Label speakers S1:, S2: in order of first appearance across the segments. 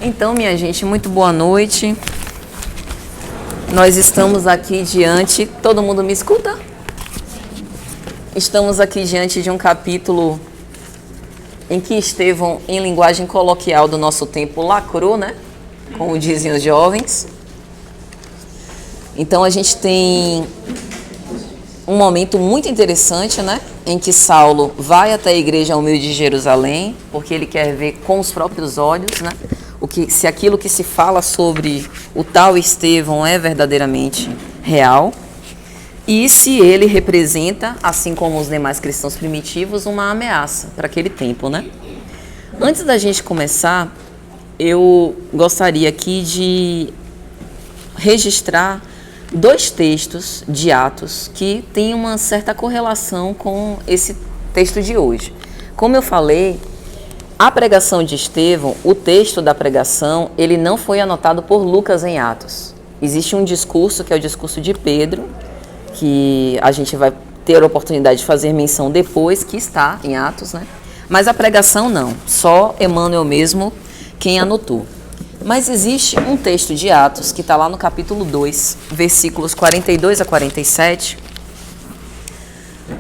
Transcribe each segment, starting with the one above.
S1: Então, minha gente, muito boa noite. Nós estamos aqui diante... Todo mundo me escuta? Estamos aqui diante de um capítulo em que Estevão, em linguagem coloquial do nosso tempo, lacrou, né? Como dizem os jovens. Então, a gente tem um momento muito interessante, né? Em que Saulo vai até a igreja humilde de Jerusalém, porque ele quer ver com os próprios olhos, né? Se aquilo que se fala sobre o tal Estevão é verdadeiramente real e se ele representa, assim como os demais cristãos primitivos, uma ameaça para aquele tempo, né? Antes da gente começar, eu gostaria aqui de registrar dois textos de Atos que têm uma certa correlação com esse texto de hoje. Como eu falei, a pregação de Estevão, o texto da pregação, ele não foi anotado por Lucas em Atos. Existe um discurso, que é o discurso de Pedro, que a gente vai ter a oportunidade de fazer menção depois, que está em Atos, né? Mas a pregação não, só Emmanuel mesmo quem anotou. Mas existe um texto de Atos, que está lá no capítulo 2, versículos 42 a 47.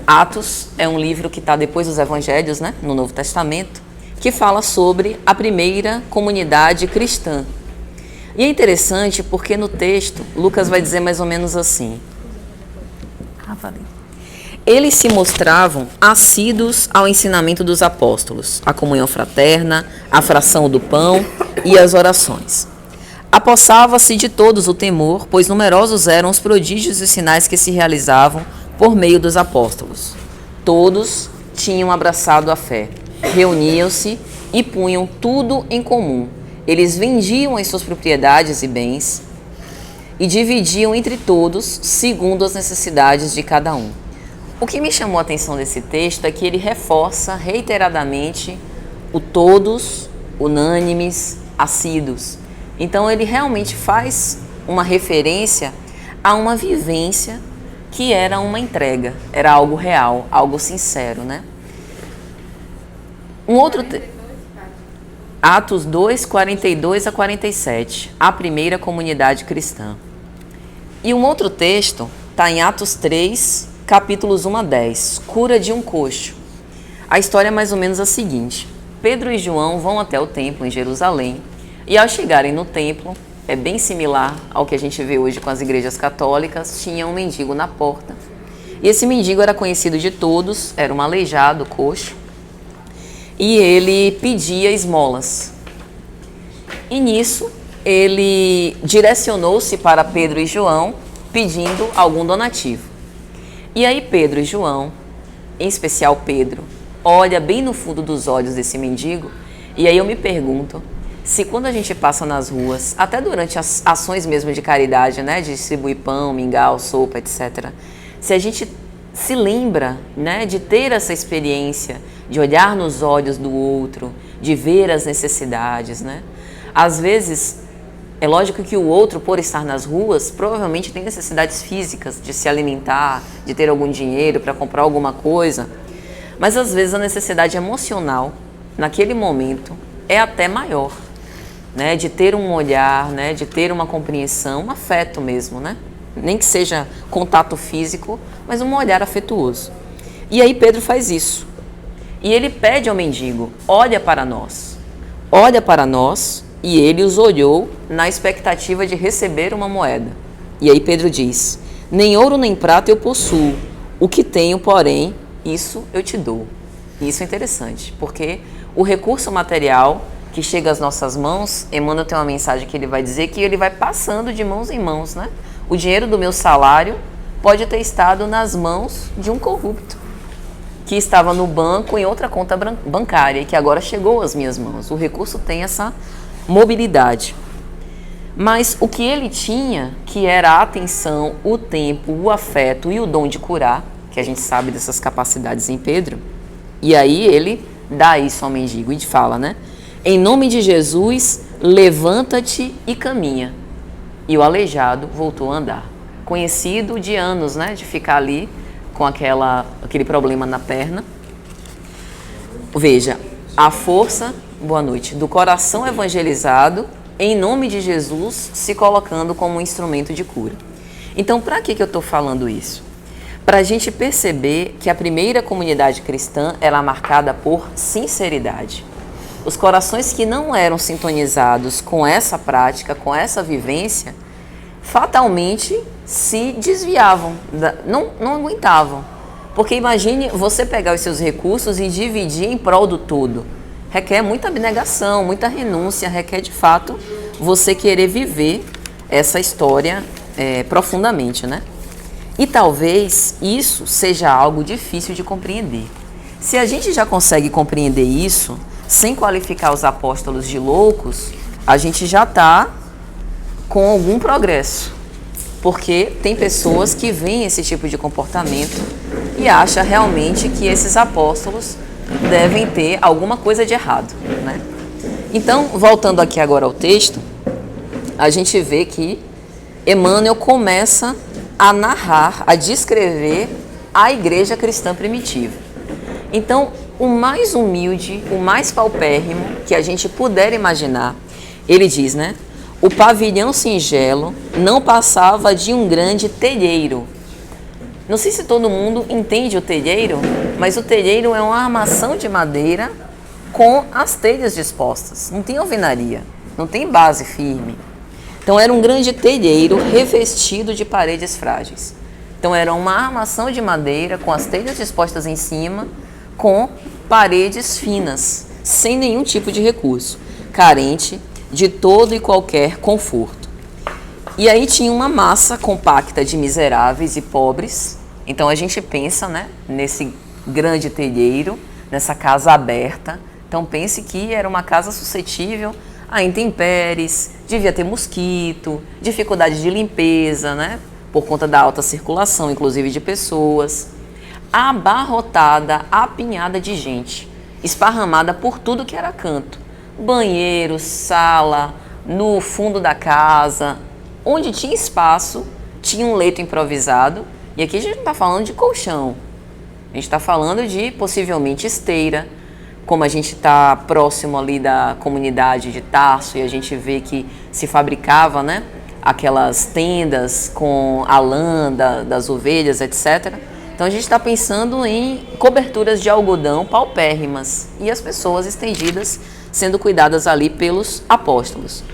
S1: Atos é um livro que está depois dos Evangelhos, né? No Novo Testamento, que fala sobre a primeira comunidade cristã. E é interessante porque no texto, Lucas vai dizer mais ou menos assim. Eles se mostravam assíduos ao ensinamento dos apóstolos, a comunhão fraterna, a fração do pão e as orações. Apossava-se de todos o temor, pois numerosos eram os prodígios e sinais que se realizavam por meio dos apóstolos. Todos tinham abraçado a fé. Reuniam-se e punham tudo em comum. Eles vendiam as suas propriedades e bens e dividiam entre todos segundo as necessidades de cada um. O que me chamou a atenção desse texto é que ele reforça reiteradamente o todos, unânimes, assíduos. Então ele realmente faz uma referência a uma vivência que era uma entrega, era algo real, algo sincero, né? Um outro Atos 2, 42 a 47, a primeira comunidade cristã. E um outro texto está em Atos 3, capítulos 1 a 10, cura de um coxo. A história é mais ou menos a seguinte: Pedro e João vão até o templo em Jerusalém e ao chegarem no templo, é bem similar ao que a gente vê hoje com as igrejas católicas, tinha um mendigo na porta. E esse mendigo era conhecido de todos, era um aleijado, coxo, e ele pedia esmolas. E nisso, ele direcionou-se para Pedro e João, pedindo algum donativo. E aí Pedro e João, em especial Pedro, olha bem no fundo dos olhos desse mendigo, e aí eu me pergunto se quando a gente passa nas ruas, até durante as ações mesmo de caridade, né, de distribuir pão, mingau, sopa, etc., se a gente se lembra, né, de ter essa experiência, de olhar nos olhos do outro, de ver as necessidades, né? Às vezes, é lógico que o outro, por estar nas ruas, provavelmente tem necessidades físicas de se alimentar, de ter algum dinheiro para comprar alguma coisa, mas às vezes a necessidade emocional, naquele momento, é até maior, né? De ter um olhar, né? De ter uma compreensão, um afeto mesmo, né? Nem que seja contato físico, mas um olhar afetuoso. E aí Pedro faz isso. E ele pede ao mendigo, olha para nós, e ele os olhou na expectativa de receber uma moeda. E aí Pedro diz, nem ouro nem prata eu possuo, o que tenho, porém, isso eu te dou. E isso é interessante, porque o recurso material que chega às nossas mãos, Emmanuel tem uma mensagem que ele vai dizer que ele vai passando de mãos em mãos, né? O dinheiro do meu salário pode ter estado nas mãos de um corrupto, que estava no banco em outra conta bancária e que agora chegou às minhas mãos. O recurso tem essa mobilidade. Mas o que ele tinha, que era a atenção, o tempo, o afeto e o dom de curar, que a gente sabe dessas capacidades em Pedro, e aí ele dá isso ao mendigo e fala, né? Em nome de Jesus, levanta-te e caminha. E o aleijado voltou a andar. Conhecido de anos, né? De ficar ali com aquele problema na perna. Veja, a força boa noite, do coração evangelizado, em nome de Jesus, se colocando como um instrumento de cura. Então, para que eu estou falando isso? Para a gente perceber que a primeira comunidade cristã era é marcada por sinceridade. Os corações que não eram sintonizados com essa prática, com essa vivência, fatalmente se desviavam, não aguentavam. Porque imagine você pegar os seus recursos e dividir em prol do todo. Requer muita abnegação, muita renúncia, requer de fato você querer viver essa história profundamente, né? E talvez isso seja algo difícil de compreender. Se a gente já consegue compreender isso, sem qualificar os apóstolos de loucos, a gente já está com algum progresso. Porque tem pessoas que veem esse tipo de comportamento e acham realmente que esses apóstolos devem ter alguma coisa de errado, né? Então, voltando aqui agora ao texto, a gente vê que Emmanuel começa a narrar, a descrever a igreja cristã primitiva. Então, o mais humilde, o mais paupérrimo que a gente puder imaginar, ele diz, né? O pavilhão singelo não passava de um grande telheiro. Não sei se todo mundo entende o telheiro, mas o telheiro é uma armação de madeira com as telhas dispostas. Não tem alvenaria, não tem base firme. Então era um grande telheiro revestido de paredes frágeis. Então era uma armação de madeira com as telhas dispostas em cima, com paredes finas, sem nenhum tipo de recurso, carente de todo e qualquer conforto. E aí tinha uma massa compacta de miseráveis e pobres. Então a gente pensa, né, nesse grande telheiro, nessa casa aberta. Então pense que era uma casa suscetível a intempéries, devia ter mosquito, dificuldade de limpeza, né, por conta da alta circulação, inclusive de pessoas. Abarrotada, apinhada de gente, esparramada por tudo que era canto. Banheiro, sala, no fundo da casa, onde tinha espaço, tinha um leito improvisado. E aqui a gente não está falando de colchão, a gente está falando de possivelmente esteira. Como a gente está próximo ali da comunidade de Tarso e a gente vê que se fabricava, né, aquelas tendas com a lã das ovelhas, etc. Então a gente está pensando em coberturas de algodão paupérrimas e as pessoas estendidas sendo cuidadas ali pelos apóstolos.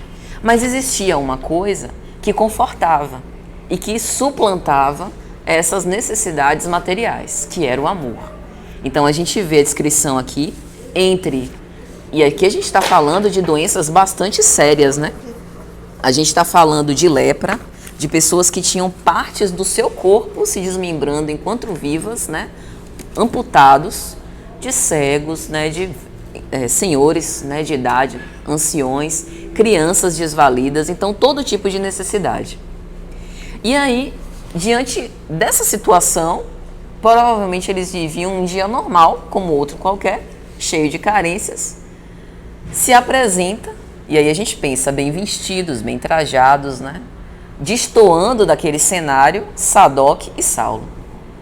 S1: Mas existia uma coisa que confortava e que suplantava essas necessidades materiais, que era o amor. Então a gente vê a descrição aqui e aqui a gente está falando de doenças bastante sérias, né? A gente está falando de lepra, de pessoas que tinham partes do seu corpo se desmembrando enquanto vivas, né? Amputados, de cegos, né? De senhores, né? De idade, anciões, crianças desvalidas, então todo tipo de necessidade. E aí, diante dessa situação, provavelmente eles viviam um dia normal, como outro qualquer, cheio de carências, se apresenta, e aí a gente pensa, bem vestidos, bem trajados, né? Destoando daquele cenário, Sadoc e Saulo.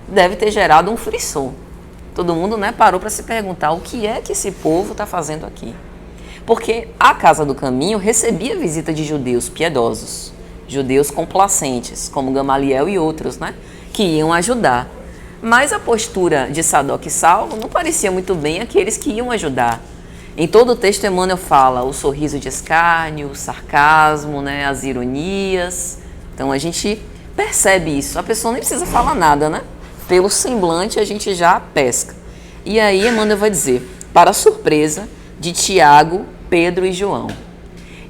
S1: Deve ter gerado um frisson. Todo mundo, né, parou para se perguntar o que é que esse povo está fazendo aqui. Porque a Casa do Caminho recebia visita de judeus piedosos, judeus complacentes, como Gamaliel e outros, né, que iam ajudar. Mas a postura de Sadoc e Saulo não parecia muito bem aqueles que iam ajudar. Em todo o texto, Emmanuel fala o sorriso de escárnio, o sarcasmo, né, as ironias. Então a gente percebe isso. A pessoa nem precisa falar nada, né? Pelo semblante a gente já pesca. E aí Emmanuel vai dizer, para a surpresa de Tiago, Pedro e João.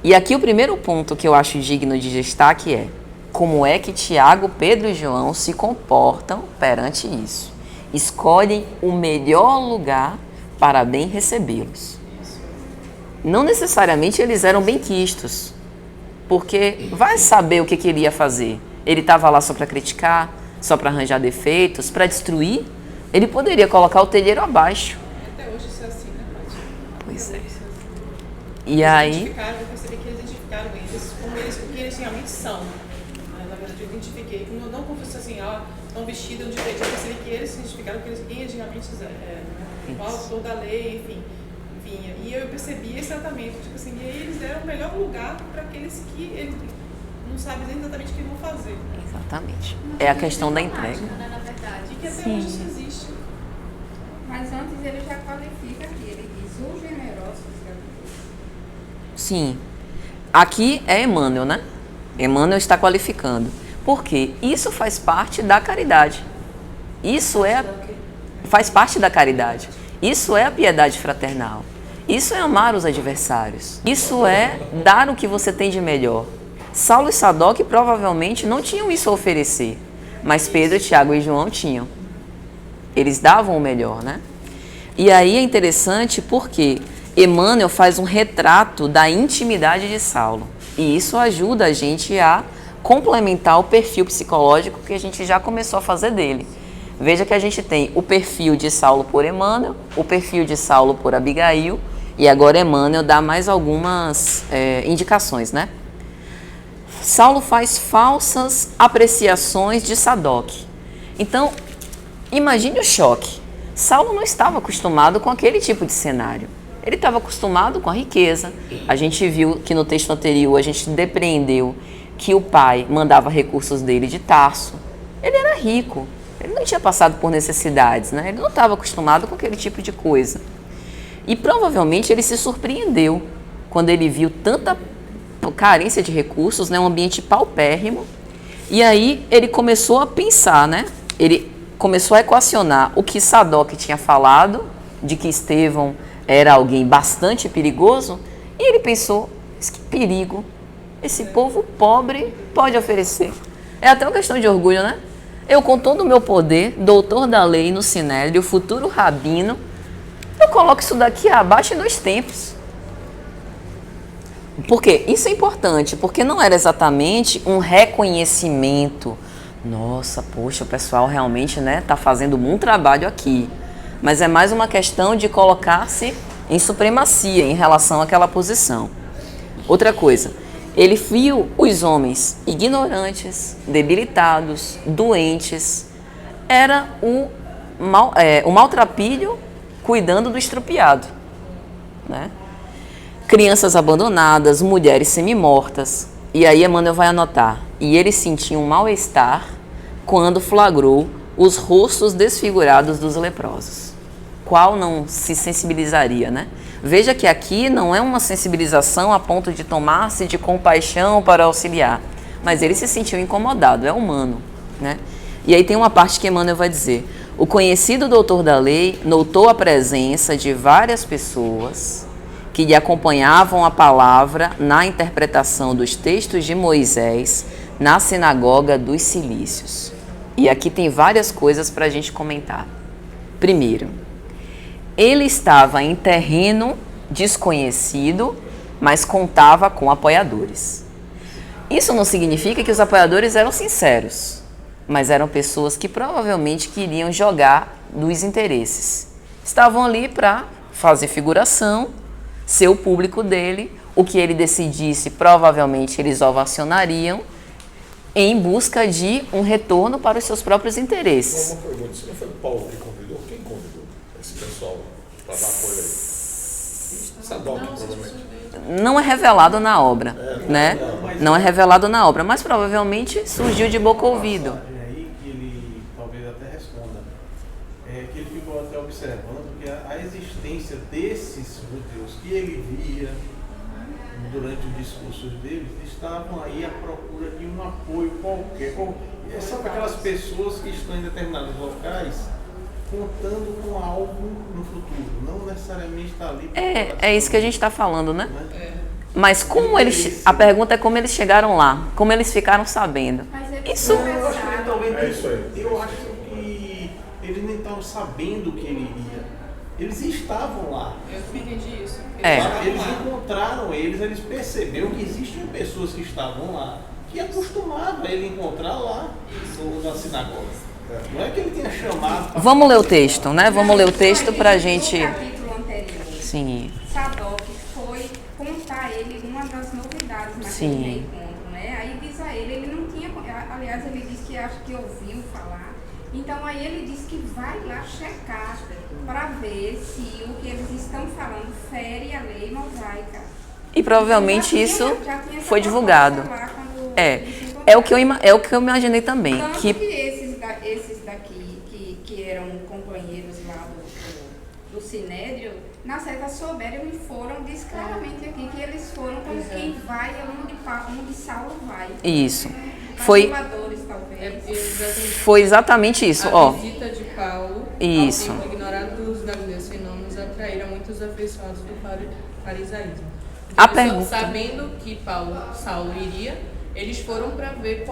S1: E aqui o primeiro ponto que eu acho digno de destaque é como é que Tiago, Pedro e João se comportam perante isso. Escolhem o melhor lugar para bem recebê-los. Não necessariamente eles eram benquistos, porque vai saber o que ele ia fazer. Ele estava lá só para criticar, só para arranjar defeitos, para destruir. Ele poderia colocar o telheiro abaixo.
S2: Até hoje isso é assim, né, Paty?
S1: Pois é. E aí...
S2: Eu percebi que eles identificaram eles como eles, o que eles realmente são. Na verdade, eu identifiquei, não como se assim, estão vestidos de jeito, eu percebi que eles se identificaram quem eles realmente eram. Né? O autor da lei, enfim, vinha. E eu percebi esse tratamento, tipo assim, e aí eles deram o melhor lugar para aqueles que eles não sabem exatamente o que vão fazer.
S1: Exatamente. É a questão da entrega.
S3: Né, na verdade.
S2: E que até hoje isso existe.
S4: Mas antes ele já qualifica aqui, ele diz o generoso.
S1: Sim. Aqui é Emmanuel, né? Emmanuel está qualificando. Por quê? Isso faz parte da caridade. Faz parte da caridade. Isso é a piedade fraternal. Isso é amar os adversários. Isso é dar o que você tem de melhor. Saulo e Sadoc provavelmente não tinham isso a oferecer, mas Pedro, Tiago e João tinham. Eles davam o melhor, né? E aí é interessante porque Emmanuel faz um retrato da intimidade de Saulo. E isso ajuda a gente a complementar o perfil psicológico que a gente já começou a fazer dele. Veja que a gente tem o perfil de Saulo por Emmanuel, o perfil de Saulo por Abigail, e agora Emmanuel dá mais algumas indicações, né? Saulo faz falsas apreciações de Sadoc. Então, imagine o choque. Saulo não estava acostumado com aquele tipo de cenário. Ele estava acostumado com a riqueza. A gente viu que no texto anterior a gente depreendeu que o pai mandava recursos dele de Tarso. Ele era rico, ele não tinha passado por necessidades, né? Ele não estava acostumado com aquele tipo de coisa. E provavelmente ele se surpreendeu quando ele viu tanta carência de recursos, né? Um ambiente paupérrimo. E aí ele começou a pensar, né? Ele começou a equacionar o que Sadoc tinha falado, de que Estevão era alguém bastante perigoso, e ele pensou, mas que perigo esse povo pobre pode oferecer. É até uma questão de orgulho, né? Eu, com todo o meu poder, doutor da lei no Sinédrio, futuro rabino, eu coloco isso daqui abaixo em 2 tempos. Por quê? Isso é importante, porque não era exatamente um reconhecimento. Nossa, poxa, o pessoal realmente, né, tá fazendo um bom trabalho aqui. Mas é mais uma questão de colocar-se em supremacia em relação àquela posição. Outra coisa, ele viu os homens ignorantes, debilitados, doentes. Era o maltrapilho cuidando do estrupiado, né? Crianças abandonadas, mulheres semi-mortas. E aí Emmanuel vai anotar. E ele sentia um mal-estar quando flagrou os rostos desfigurados dos leprosos. Qual não se sensibilizaria, né? Veja que aqui não é uma sensibilização a ponto de tomar-se de compaixão para auxiliar, mas ele se sentiu incomodado, é humano, né? E aí tem uma parte que Emmanuel vai dizer: o conhecido doutor da lei notou a presença de várias pessoas que lhe acompanhavam a palavra na interpretação dos textos de Moisés na sinagoga dos Cilícios. E aqui tem várias coisas para a gente comentar. Primeiro, ele estava em terreno desconhecido, mas contava com apoiadores. Isso não significa que os apoiadores eram sinceros, mas eram pessoas que provavelmente queriam jogar dos interesses. Estavam ali para fazer figuração, ser o público dele, o que ele decidisse, provavelmente eles ovacionariam, em busca de um retorno para os seus próprios interesses.
S5: Uma pergunta, se não foi Paulo que convidou, quem convidou esse pessoal para dar apoio aí? Sadoc, provavelmente.
S1: Não é revelado na obra, né? Não é revelado na obra, mas provavelmente surgiu de boca ouvido.
S6: É aí que ele talvez até responda. É que ele ficou até observando que a existência desses judeus que ele via durante os discursos deles estavam aí à procura de um apoio qualquer. Sabe aquelas pessoas que estão em determinados locais contando com algo no futuro, não necessariamente está ali.
S1: É isso que a gente está falando, né? Mas como eles, a pergunta é como eles chegaram lá, como eles ficaram sabendo. Isso.
S6: Eu acho que talvez
S5: isso aí.
S6: Eu acho que eles nem estavam sabendo que ele iria. Eles estavam lá.
S2: Eu entendi isso.
S6: Eles encontraram eles perceberam que existiam pessoas que estavam lá, que acostumava ele encontrar lá na sinagoga. Não é que ele tenha chamado.
S1: Vamos ler o texto, né? Vamos ler o texto para a gente.
S4: No capítulo anterior,
S1: Sim.
S4: Sadoc foi contar a ele uma das novidades naquele
S1: Sim.
S4: encontro, né? Aí diz a ele não tinha, aliás, ele diz que acho que ouviu falar Então aí ele diz que vai lá checar para ver se o que eles estão falando fere a lei mosaica.
S1: E provavelmente isso
S4: Já tinha essa
S1: foi divulgado.
S4: proposta lá quando
S1: É,
S4: eles se
S1: é o
S4: encontraram.
S1: que eu imaginei também.
S4: Tanto
S1: Que
S4: que esses daqui, que eram companheiros lá do Sinédrio, na certa souberam e foram, diz claramente aqui, que eles foram como quem vai onde Saulo vai.
S1: isso. Foi,
S4: Basiladores, talvez.
S1: foi exatamente isso, ó.
S3: A visita de Paulo
S1: Isso.
S3: ao templo ignorado dos galileus fenômenos atraíram muitos afeiçoados do farisaísmo.
S1: A
S3: Eles,
S1: pergunta.
S3: sabendo que Saulo iria, eles foram para ver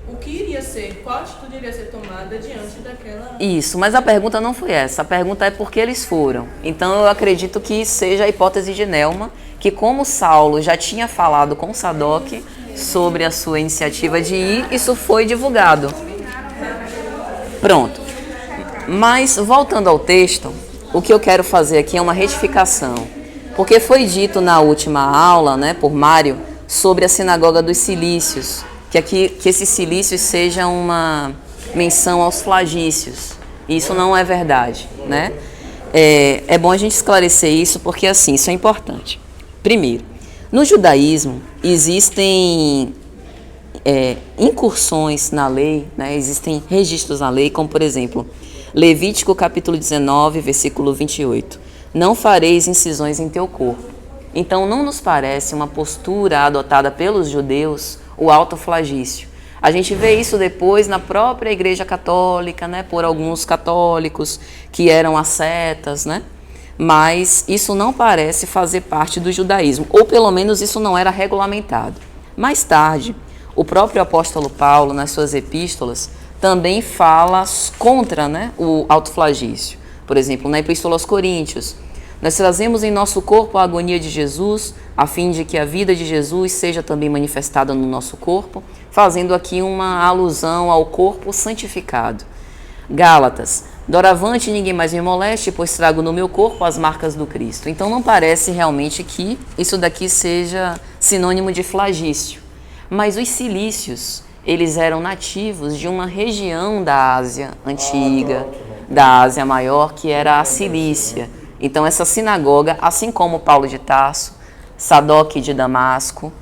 S3: o que iria ser, qual atitude iria ser tomada diante daquela...
S1: Isso, mas a pergunta não foi essa. A pergunta é por que eles foram. Então eu acredito que seja a hipótese de Nelma, que como Saulo já tinha falado com Sadoc sobre a sua iniciativa de ir, isso foi divulgado. Pronto. Mas voltando ao texto, o que eu quero fazer aqui é uma retificação. Porque foi dito na última aula, né, por Mário, sobre a sinagoga dos cilícios, que esses cilícios seja uma menção aos flagícios. Isso não é verdade, né? É bom a gente esclarecer isso porque assim, isso é importante. Primeiro, no judaísmo existem incursões na lei, né? Existem registros na lei, como por exemplo, Levítico capítulo 19, versículo 28. Não fareis incisões em teu corpo. Então não nos parece uma postura adotada pelos judeus o autoflagício. A gente vê isso depois na própria Igreja Católica, né, por alguns católicos que eram ascetas, né? Mas isso não parece fazer parte do judaísmo, ou pelo menos isso não era regulamentado. Mais tarde, o próprio apóstolo Paulo, nas suas epístolas, também fala contra, né, o autoflagício. Por exemplo, na Epístola aos Coríntios, nós trazemos em nosso corpo a agonia de Jesus, a fim de que a vida de Jesus seja também manifestada no nosso corpo, fazendo aqui uma alusão ao corpo santificado. Gálatas, doravante ninguém mais me moleste, pois trago no meu corpo as marcas do Cristo. Então não parece realmente que isso daqui seja sinônimo de flagício. Mas os cilícios, eles eram nativos de uma região da Ásia Antiga, da Ásia Maior, que era a Cilícia. Então essa sinagoga, assim como Paulo de Tarso, Sadoc de Damasco,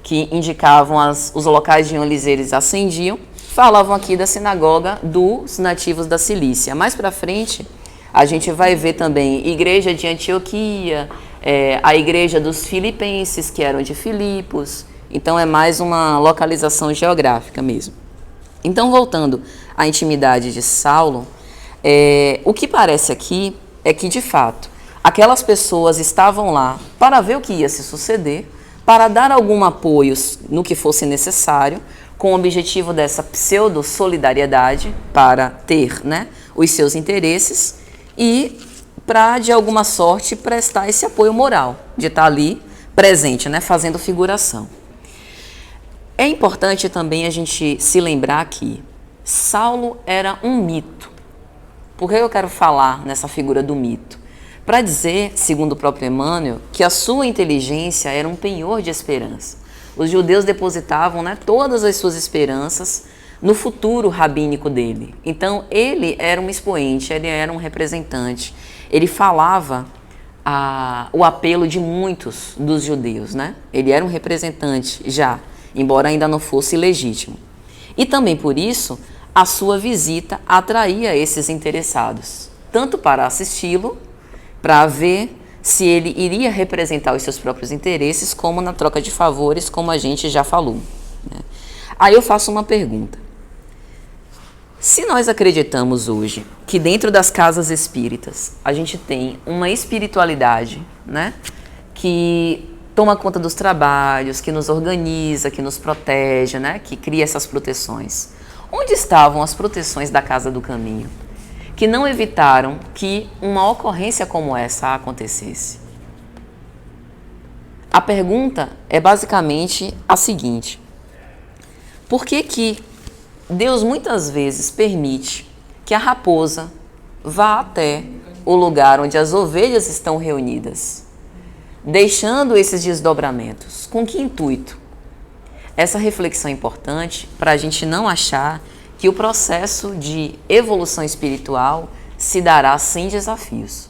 S1: que indicavam os locais de onde eles ascendiam, falavam aqui da sinagoga dos nativos da Cilícia. Mais para frente, a gente vai ver também igreja de Antioquia, a igreja dos filipenses, que eram de Filipos. Então é mais uma localização geográfica mesmo. Então, voltando à intimidade de Saulo, o que parece aqui é que, de fato, aquelas pessoas estavam lá para ver o que ia se suceder, para dar algum apoio no que fosse necessário, com o objetivo dessa pseudo-solidariedade para ter, né, os seus interesses e para, de alguma sorte, prestar esse apoio moral, de estar ali presente, né, fazendo figuração. É importante também a gente se lembrar que Saulo era um mito. Por que eu quero falar nessa figura do mito? Para dizer, segundo o próprio Emmanuel, que a sua inteligência era um penhor de esperança. Os judeus depositavam, né, todas as suas esperanças no futuro rabínico dele. Então, ele era um expoente, ele era um representante. Ele falava o apelo de muitos dos judeus, né? Ele era um representante já, embora ainda não fosse legítimo. E também por isso, a sua visita atraía esses interessados, tanto para assisti-lo, para ver se ele iria representar os seus próprios interesses, como na troca de favores, como a gente já falou, né? Aí eu faço uma pergunta. Se nós acreditamos hoje que dentro das casas espíritas a gente tem uma espiritualidade, né, que toma conta dos trabalhos, que nos organiza, que nos protege, né, que cria essas proteções, onde estavam as proteções da Casa do Caminho, que não evitaram que uma ocorrência como essa acontecesse? A pergunta é basicamente a seguinte: por que Deus muitas vezes permite que a raposa vá até o lugar onde as ovelhas estão reunidas, deixando esses desdobramentos? Com que intuito? Essa reflexão é importante para a gente não achar que o processo de evolução espiritual se dará sem desafios.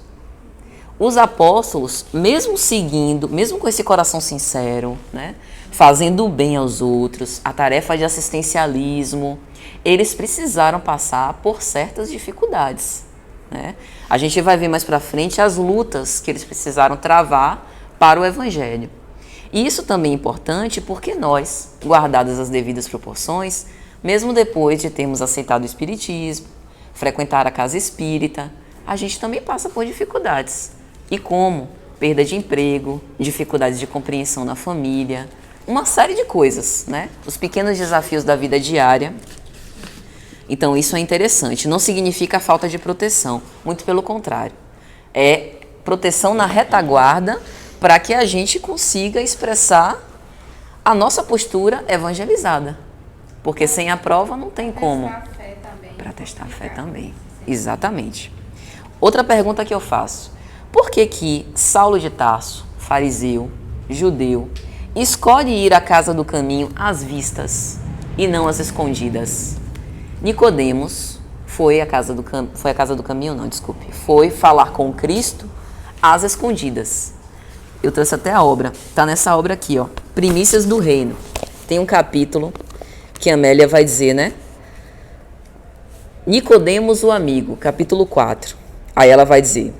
S1: Os apóstolos, mesmo seguindo, mesmo com esse coração sincero, né, fazendo o bem aos outros, a tarefa de assistencialismo, eles precisaram passar por certas dificuldades, né? A gente vai ver mais para frente as lutas que eles precisaram travar para o Evangelho. E isso também é importante porque nós, guardadas as devidas proporções, mesmo depois de termos aceitado o Espiritismo, frequentar a casa espírita, a gente também passa por dificuldades. E como? Perda de emprego, dificuldades de compreensão na família, uma série de coisas, né? Os pequenos desafios da vida diária. Então isso é interessante. Não significa falta de proteção, muito pelo contrário. É proteção na retaguarda para que a gente consiga expressar a nossa postura evangelizada. Porque sem a prova não tem como. Para testar a fé também. Exatamente. Outra pergunta que eu faço. Por que Saulo de Tarso, fariseu, judeu, escolhe ir à casa do caminho às vistas e não às escondidas? Nicodemos foi falar com Cristo às escondidas. Eu trouxe até a obra. Está nessa obra aqui, ó. Primícias do Reino. Tem um capítulo que a Amélia vai dizer, né? Nicodemos, o amigo, capítulo 4. Aí ela vai dizer: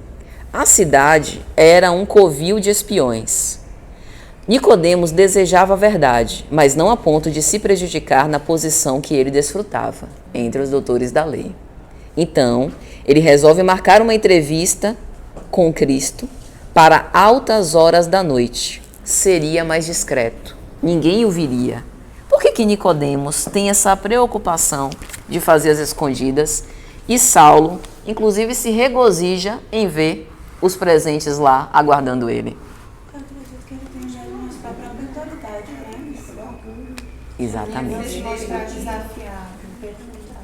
S1: a cidade era um covil de espiões. Nicodemos desejava a verdade, mas não a ponto de se prejudicar na posição que ele desfrutava entre os doutores da lei. Então, ele resolve marcar uma entrevista com Cristo para altas horas da noite. Seria mais discreto. Ninguém o viria. Por que Nicodemos tem essa preocupação de fazer as escondidas e Saulo, inclusive, se regozija em ver os presentes lá aguardando ele?
S7: Eu acredito que ele tem já mostrar para a autoridade, né?
S1: Exatamente.
S7: Ele mostrar desafiar, perguntar.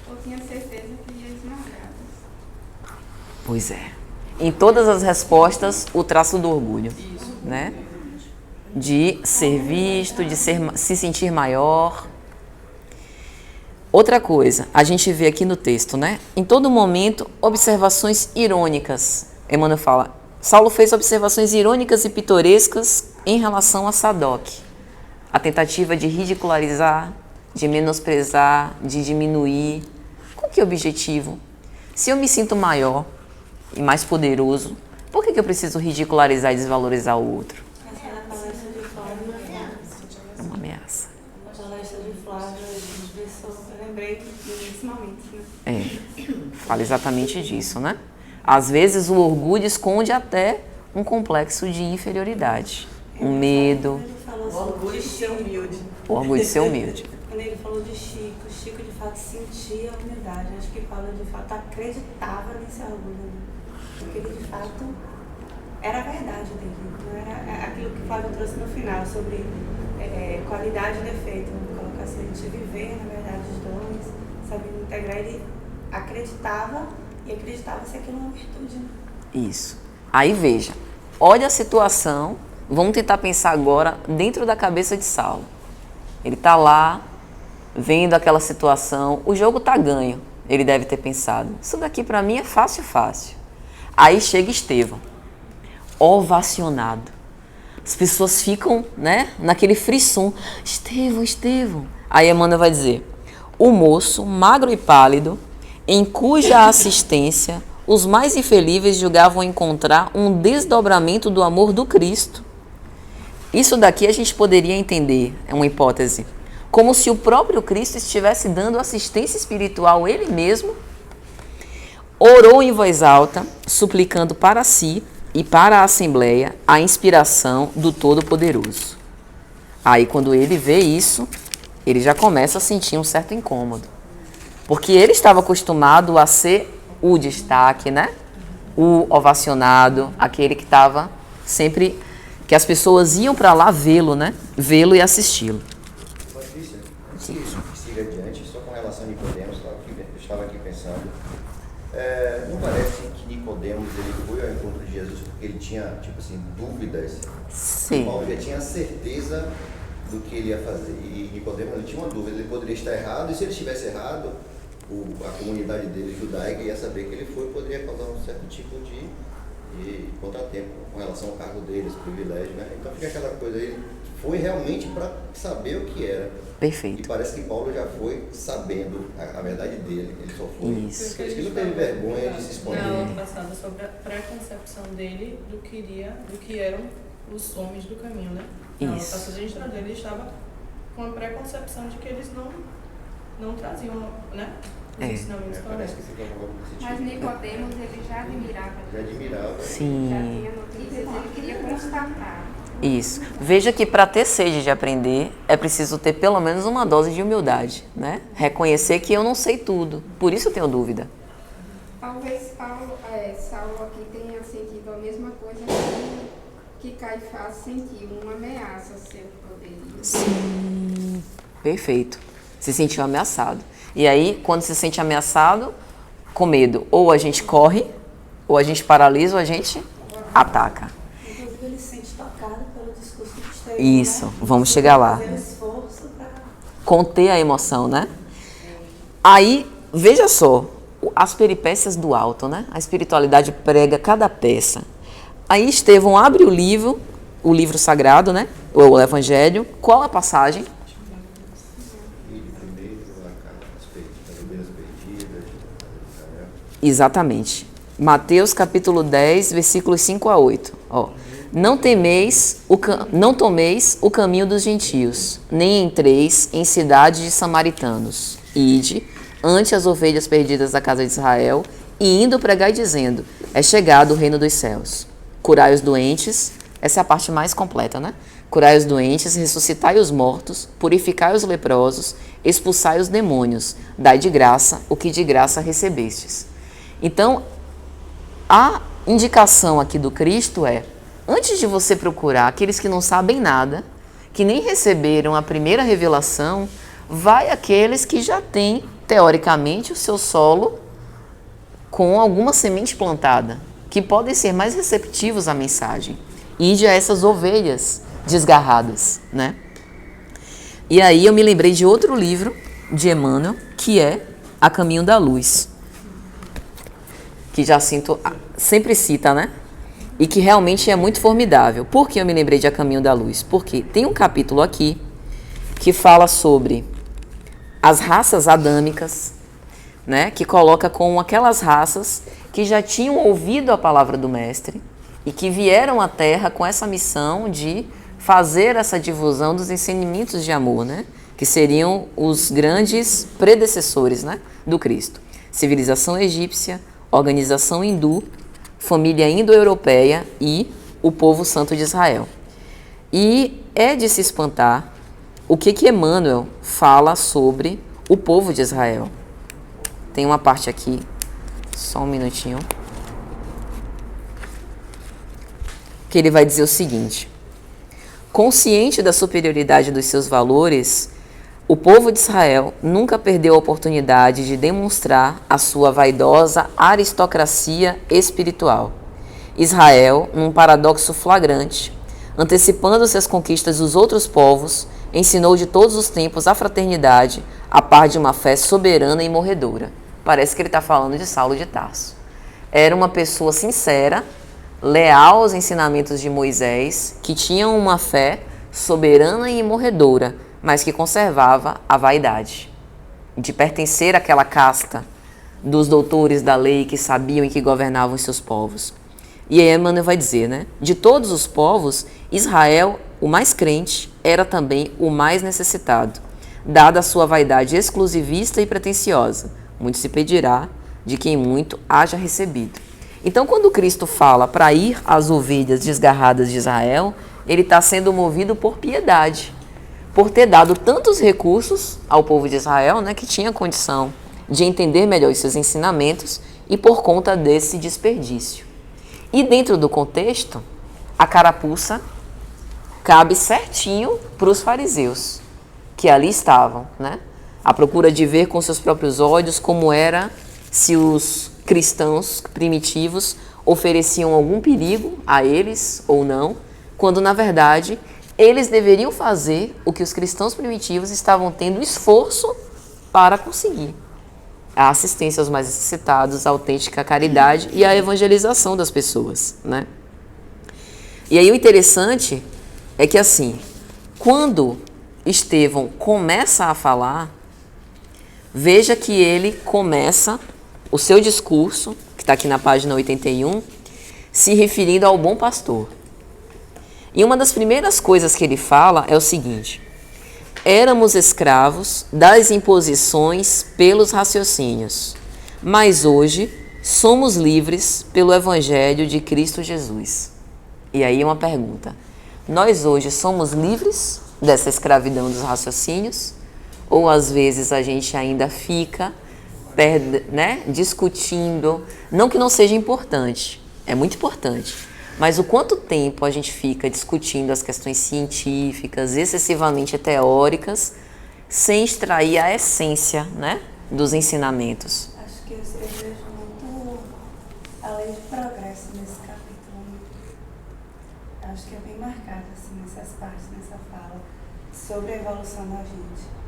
S4: Eu tinha certeza que ia esmagar.
S1: Pois é. Em todas as respostas, o traço do orgulho, né? De ser visto, de se sentir maior. Outra coisa, a gente vê aqui no texto, né? Em todo momento, observações irônicas. Emmanuel fala, Saulo fez observações irônicas e pitorescas em relação a Sadoc. A tentativa de ridicularizar, de menosprezar, de diminuir. Com que objetivo? Se eu me sinto maior e mais poderoso, por que eu preciso ridicularizar e desvalorizar o outro?
S7: Essa é a palestra de Flávio.
S1: É uma ameaça.
S7: A palestra de Flávio, eu lembrei nesse momento, né?
S1: É, fala exatamente disso, né? Às vezes o orgulho esconde até um complexo de inferioridade, um medo.
S7: O orgulho de ser humilde.
S1: O orgulho de ser humilde.
S7: Quando ele falou de Chico de fato sentia a humildade. Acho que Paulo de fato acreditava nesse orgulho, né? Porque ele de fato era a verdade dele. Não era aquilo que Flávio trouxe no final sobre qualidade e defeito. Vamos colocar assim, a gente viver na verdade os dons, sabendo integrar. Ele acreditava e acreditava ser aquilo uma virtude, né?
S1: Isso. Aí veja, olha a situação, vamos tentar pensar agora dentro da cabeça de Saulo. Ele está lá, vendo aquela situação, o jogo está ganho. Ele deve ter pensado, isso daqui para mim é fácil. Aí chega Estevão, ovacionado. As pessoas ficam, né, naquele frisson. Estevão. Aí Emmanuel vai dizer, o moço, magro e pálido, em cuja assistência os mais infelizes julgavam encontrar um desdobramento do amor do Cristo. Isso daqui a gente poderia entender, é uma hipótese, como se o próprio Cristo estivesse dando assistência espiritual ele mesmo, orou em voz alta, suplicando para si e para a Assembleia a inspiração do Todo-Poderoso. Aí quando ele vê isso, ele já começa a sentir um certo incômodo. Porque ele estava acostumado a ser o destaque, né? O ovacionado, aquele que estava sempre, que as pessoas iam para lá vê-lo, né? Vê-lo e assisti-lo.
S8: Patrícia, siga adiante, só com relação a Nicodemos, eu estava aqui pensando, não parece que Nicodemos ele foi ao encontro de Jesus porque ele tinha, tipo assim, dúvidas?
S1: Sim.
S8: Paulo já tinha certeza do que ele ia fazer. E Nicodemo ele tinha uma dúvida, ele poderia estar errado, e se ele estivesse errado, a comunidade dele judaica ia saber que ele foi, poderia causar um certo tipo de contratempo com relação ao cargo dele, esse privilégio, né? Então fica aquela coisa, ele foi realmente para saber o que era.
S1: Perfeito.
S8: E parece que Paulo já foi sabendo a verdade dele, ele só foi.
S1: Isso.
S8: Por isso que ele não teve vergonha de se esconder.
S3: Na aula passada sobre a preconcepção dele do que eram os homens do caminho, né? Na aula
S1: Isso.
S3: passada a gente traduziu, ele estava com a preconcepção de que eles não traziam, né? Os ensinamentos
S8: Parece
S3: corretos.
S8: que fica algo nesse
S4: Mas
S8: sentido.
S4: Nicodemos, ele já admirava.
S8: Já admirava.
S4: Já
S1: Sim.
S4: tinha notícias, ele queria constatar.
S1: Isso. Veja que para ter sede de aprender, é preciso ter pelo menos uma dose de humildade, né? Reconhecer que eu não sei tudo, por isso eu tenho dúvida.
S4: Talvez Saulo aqui tenha sentido a mesma coisa que Caifás sentiu, uma ameaça ao seu poderio.
S1: Sim. Perfeito. Se sentiu ameaçado. E aí, quando se sente ameaçado, com medo, ou a gente corre, ou a gente paralisa, ou a gente ataca.
S7: Inclusive, ele se sente tocado pelo discurso de Estevão.
S1: Isso,
S7: né?
S1: vamos chegar lá.
S7: Fazer esforço para...
S1: Conter a emoção, né? Aí, veja só, as peripécias do alto, né? A espiritualidade prega cada peça. Aí Estevão abre o livro sagrado, né? O Evangelho. Qual a passagem?
S8: E primeiro, as ovelhas perdidas, Israel.
S1: Exatamente. Mateus capítulo 10, versículos 5 a 8. Ó. Não tomeis o caminho dos gentios, nem entreis em cidade de samaritanos. Ide ante as ovelhas perdidas da casa de Israel, e indo pregai dizendo, é chegado o reino dos céus. Curai os doentes, essa é a parte mais completa, né? Curai os doentes, ressuscitai os mortos, purificai os leprosos, expulsai os demônios, dai de graça o que de graça recebestes. Então, a indicação aqui do Cristo é, antes de você procurar aqueles que não sabem nada, que nem receberam a primeira revelação, vai àqueles que já têm, teoricamente, o seu solo com alguma semente plantada, que podem ser mais receptivos à mensagem. Ide a essas ovelhas desgarradas, né? E aí eu me lembrei de outro livro de Emmanuel, que é A Caminho da Luz, que Jacinto sempre cita, né? E que realmente é muito formidável. Por que eu me lembrei de A Caminho da Luz? Porque tem um capítulo aqui que fala sobre as raças adâmicas, né? Que coloca como aquelas raças que já tinham ouvido a palavra do Mestre e que vieram à Terra com essa missão de fazer essa difusão dos ensinamentos de amor, né? Que seriam os grandes predecessores, né? Do Cristo. Civilização egípcia, organização hindu, família indo-europeia e o povo santo de Israel. E é de se espantar o que Emmanuel fala sobre o povo de Israel. Tem uma parte aqui, só um minutinho, que ele vai dizer o seguinte: consciente da superioridade dos seus valores, o povo de Israel nunca perdeu a oportunidade de demonstrar a sua vaidosa aristocracia espiritual. Israel, num paradoxo flagrante, antecipando-se às conquistas dos outros povos, ensinou de todos os tempos a fraternidade, a par de uma fé soberana e morredora. Parece que ele está falando de Saulo de Tarso. Era uma pessoa sincera, leal aos ensinamentos de Moisés, que tinha uma fé soberana e morredora, mas que conservava a vaidade de pertencer àquela casta dos doutores da lei que sabiam e que governavam os seus povos. E aí Emmanuel vai dizer, né? De todos os povos, Israel, o mais crente, era também o mais necessitado, dada a sua vaidade exclusivista e pretensiosa. Muito se pedirá de quem muito haja recebido. Então, quando Cristo fala para ir às ovelhas desgarradas de Israel, ele está sendo movido por piedade, por ter dado tantos recursos ao povo de Israel, né, que tinha condição de entender melhor os seus ensinamentos, e por conta desse desperdício. E dentro do contexto, a carapuça cabe certinho para os fariseus, que ali estavam, né, à procura de ver com seus próprios olhos como era se os cristãos primitivos ofereciam algum perigo a eles ou não, quando na verdade eles deveriam fazer o que os cristãos primitivos estavam tendo esforço para conseguir. A assistência aos mais necessitados, a autêntica caridade e a evangelização das pessoas, né? E aí o interessante é que, assim, quando Estevão começa a falar, veja que ele começa o seu discurso, que está aqui na página 81, se referindo ao bom pastor. E uma das primeiras coisas que ele fala é o seguinte: éramos escravos das imposições pelos raciocínios, mas hoje somos livres pelo Evangelho de Cristo Jesus. E aí uma pergunta: nós hoje somos livres dessa escravidão dos raciocínios? Ou às vezes a gente ainda fica, né, discutindo, não que não seja importante, é muito importante, mas o quanto tempo a gente fica discutindo as questões científicas, excessivamente teóricas, sem extrair a essência, né, dos ensinamentos.
S7: Acho que eu vejo muito a lei de progresso nesse capítulo. Acho que é bem marcado assim, nessas partes, nessa fala, sobre a evolução da gente.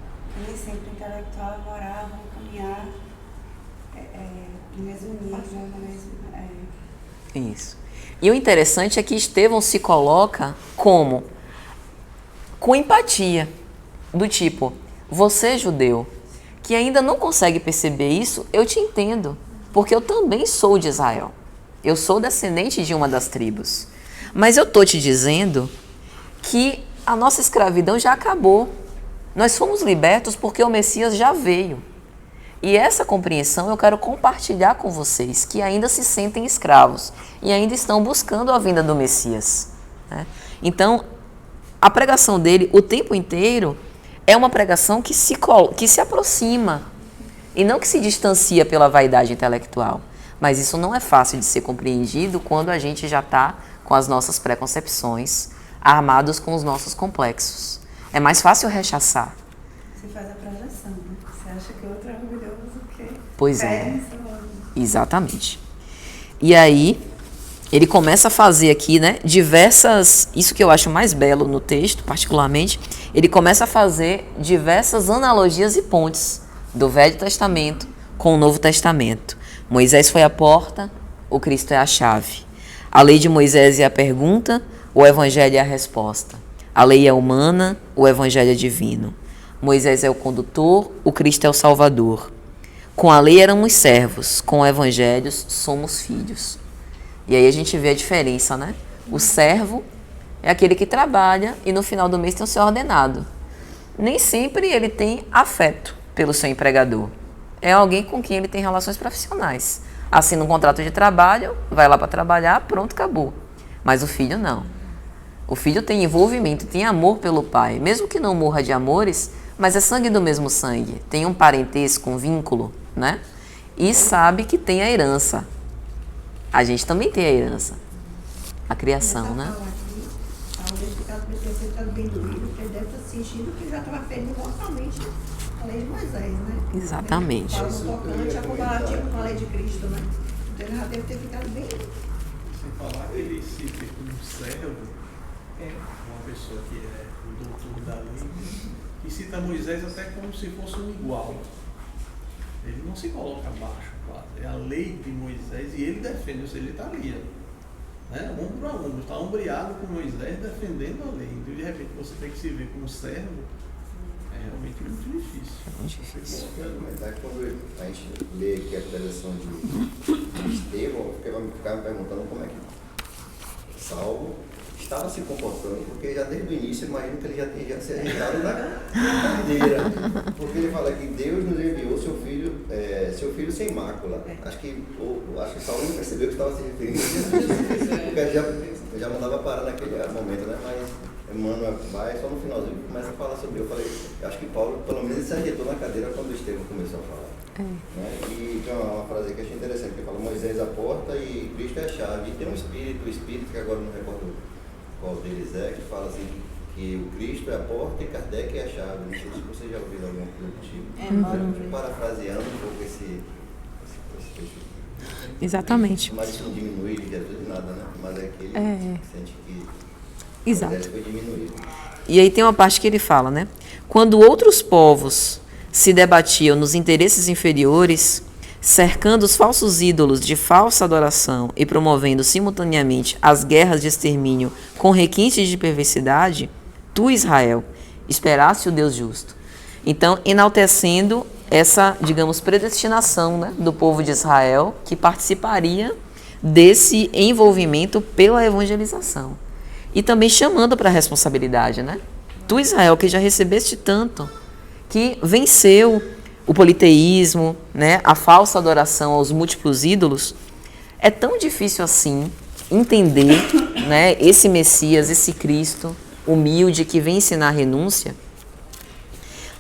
S7: Nem sempre o intelectual e moral vão caminhar no mesmo nível, no mesmo...
S1: Isso. E o interessante é que Estevão se coloca com empatia, do tipo: você, judeu, que ainda não consegue perceber isso, eu te entendo, porque eu também sou de Israel. Eu sou descendente de uma das tribos. Mas eu estou te dizendo que a nossa escravidão já acabou. Nós fomos libertos porque o Messias já veio. E essa compreensão eu quero compartilhar com vocês que ainda se sentem escravos e ainda estão buscando a vinda do Messias, né? Então, a pregação dele o tempo inteiro é uma pregação que se aproxima e não que se distancia pela vaidade intelectual. Mas isso não é fácil de ser compreendido quando a gente já está com as nossas preconcepções, armados com os nossos complexos. É mais fácil rechaçar.
S7: Você faz a projeção, né? Você acha que o outro é orgulhoso do que...
S1: Pois é. Exatamente. E aí, ele começa a fazer aqui, né, diversas... Isso que eu acho mais belo no texto, particularmente, ele começa a fazer diversas analogias e pontes do Velho Testamento com o Novo Testamento. Moisés foi a porta, o Cristo é a chave. A lei de Moisés é a pergunta, o Evangelho é a resposta. A lei é humana, o Evangelho é divino. Moisés é o condutor, o Cristo é o Salvador. Com a lei éramos servos, com o Evangelho somos filhos. E aí a gente vê a diferença, né? O servo é aquele que trabalha e no final do mês tem o seu ordenado. Nem sempre ele tem afeto pelo seu empregador. É alguém com quem ele tem relações profissionais. Assina um contrato de trabalho, vai lá para trabalhar, pronto, acabou. Mas o filho não. O filho tem envolvimento, tem amor pelo pai, mesmo que não morra de amores, mas é sangue do mesmo sangue, tem um parentesco, um vínculo, né? E sabe que tem a herança. A gente também tem a herança, a criação, né?
S9: Talvez o caso precisa ser tanto bem doído, porque ele deve estar sentindo que já estava ferindo mortalmente a lei de Moisés, né?
S1: Exatamente.
S9: Fala no tocante a comparativo com a lei de Cristo, né? Então ele já deve ter ficado bem...
S6: Sem falar que ele se vê como servo, uma pessoa que é o doutor da lei, que cita Moisés até como se fosse um igual. Ele não se coloca abaixo, claro. É a lei de Moisés e ele defende, ou seja, ele está ali, né? Ombro a ombro, está ombreado com Moisés defendendo a lei. Então, de repente, você tem que se ver como servo, é realmente muito difícil.
S1: É muito difícil.
S8: Quando a gente lê aqui a pregação de Estevão, eu ficava me perguntando como é que Saulo estava se comportando, porque já desde o início, imagino que ele já tinha se ajeitado na cadeira. Porque ele fala que Deus nos enviou seu filho sem mácula. Acho que Saulo não percebeu que estava se referindo a Jesus, porque ele já mandava parar naquele momento, né? Mas Emmanuel vai só no finalzinho, começa a falar sobre. Eu acho que Paulo, pelo menos, se ajeitou na cadeira quando Estevão começou a falar. Né? E tem uma frase que eu achei interessante, que fala: Moisés a porta e Cristo é a chave. E tem um espírito que agora não recordo qual deles é, que fala assim, que o Cristo é a porta e Kardec é a chave. Não sei se você já ouviu alguma coisa do tipo. Parafraseando um pouco esse
S1: Exatamente.
S8: Mas isso não diminui de Jesus nada, né? Mas é que ele sente que
S1: Exato.
S8: foi diminuído.
S1: E aí tem uma parte que ele fala, né? Quando outros povos se debatiam nos interesses inferiores, cercando os falsos ídolos de falsa adoração e promovendo simultaneamente as guerras de extermínio com requintes de perversidade, tu, Israel, esperaste o Deus justo. Então, enaltecendo essa, digamos, predestinação, né, do povo de Israel que participaria desse envolvimento pela evangelização. E também chamando para a responsabilidade, né? Tu, Israel, que já recebeste tanto, que venceu o politeísmo, né, a falsa adoração aos múltiplos ídolos, é tão difícil assim entender, né, esse Messias, esse Cristo humilde que vem ensinar a renúncia.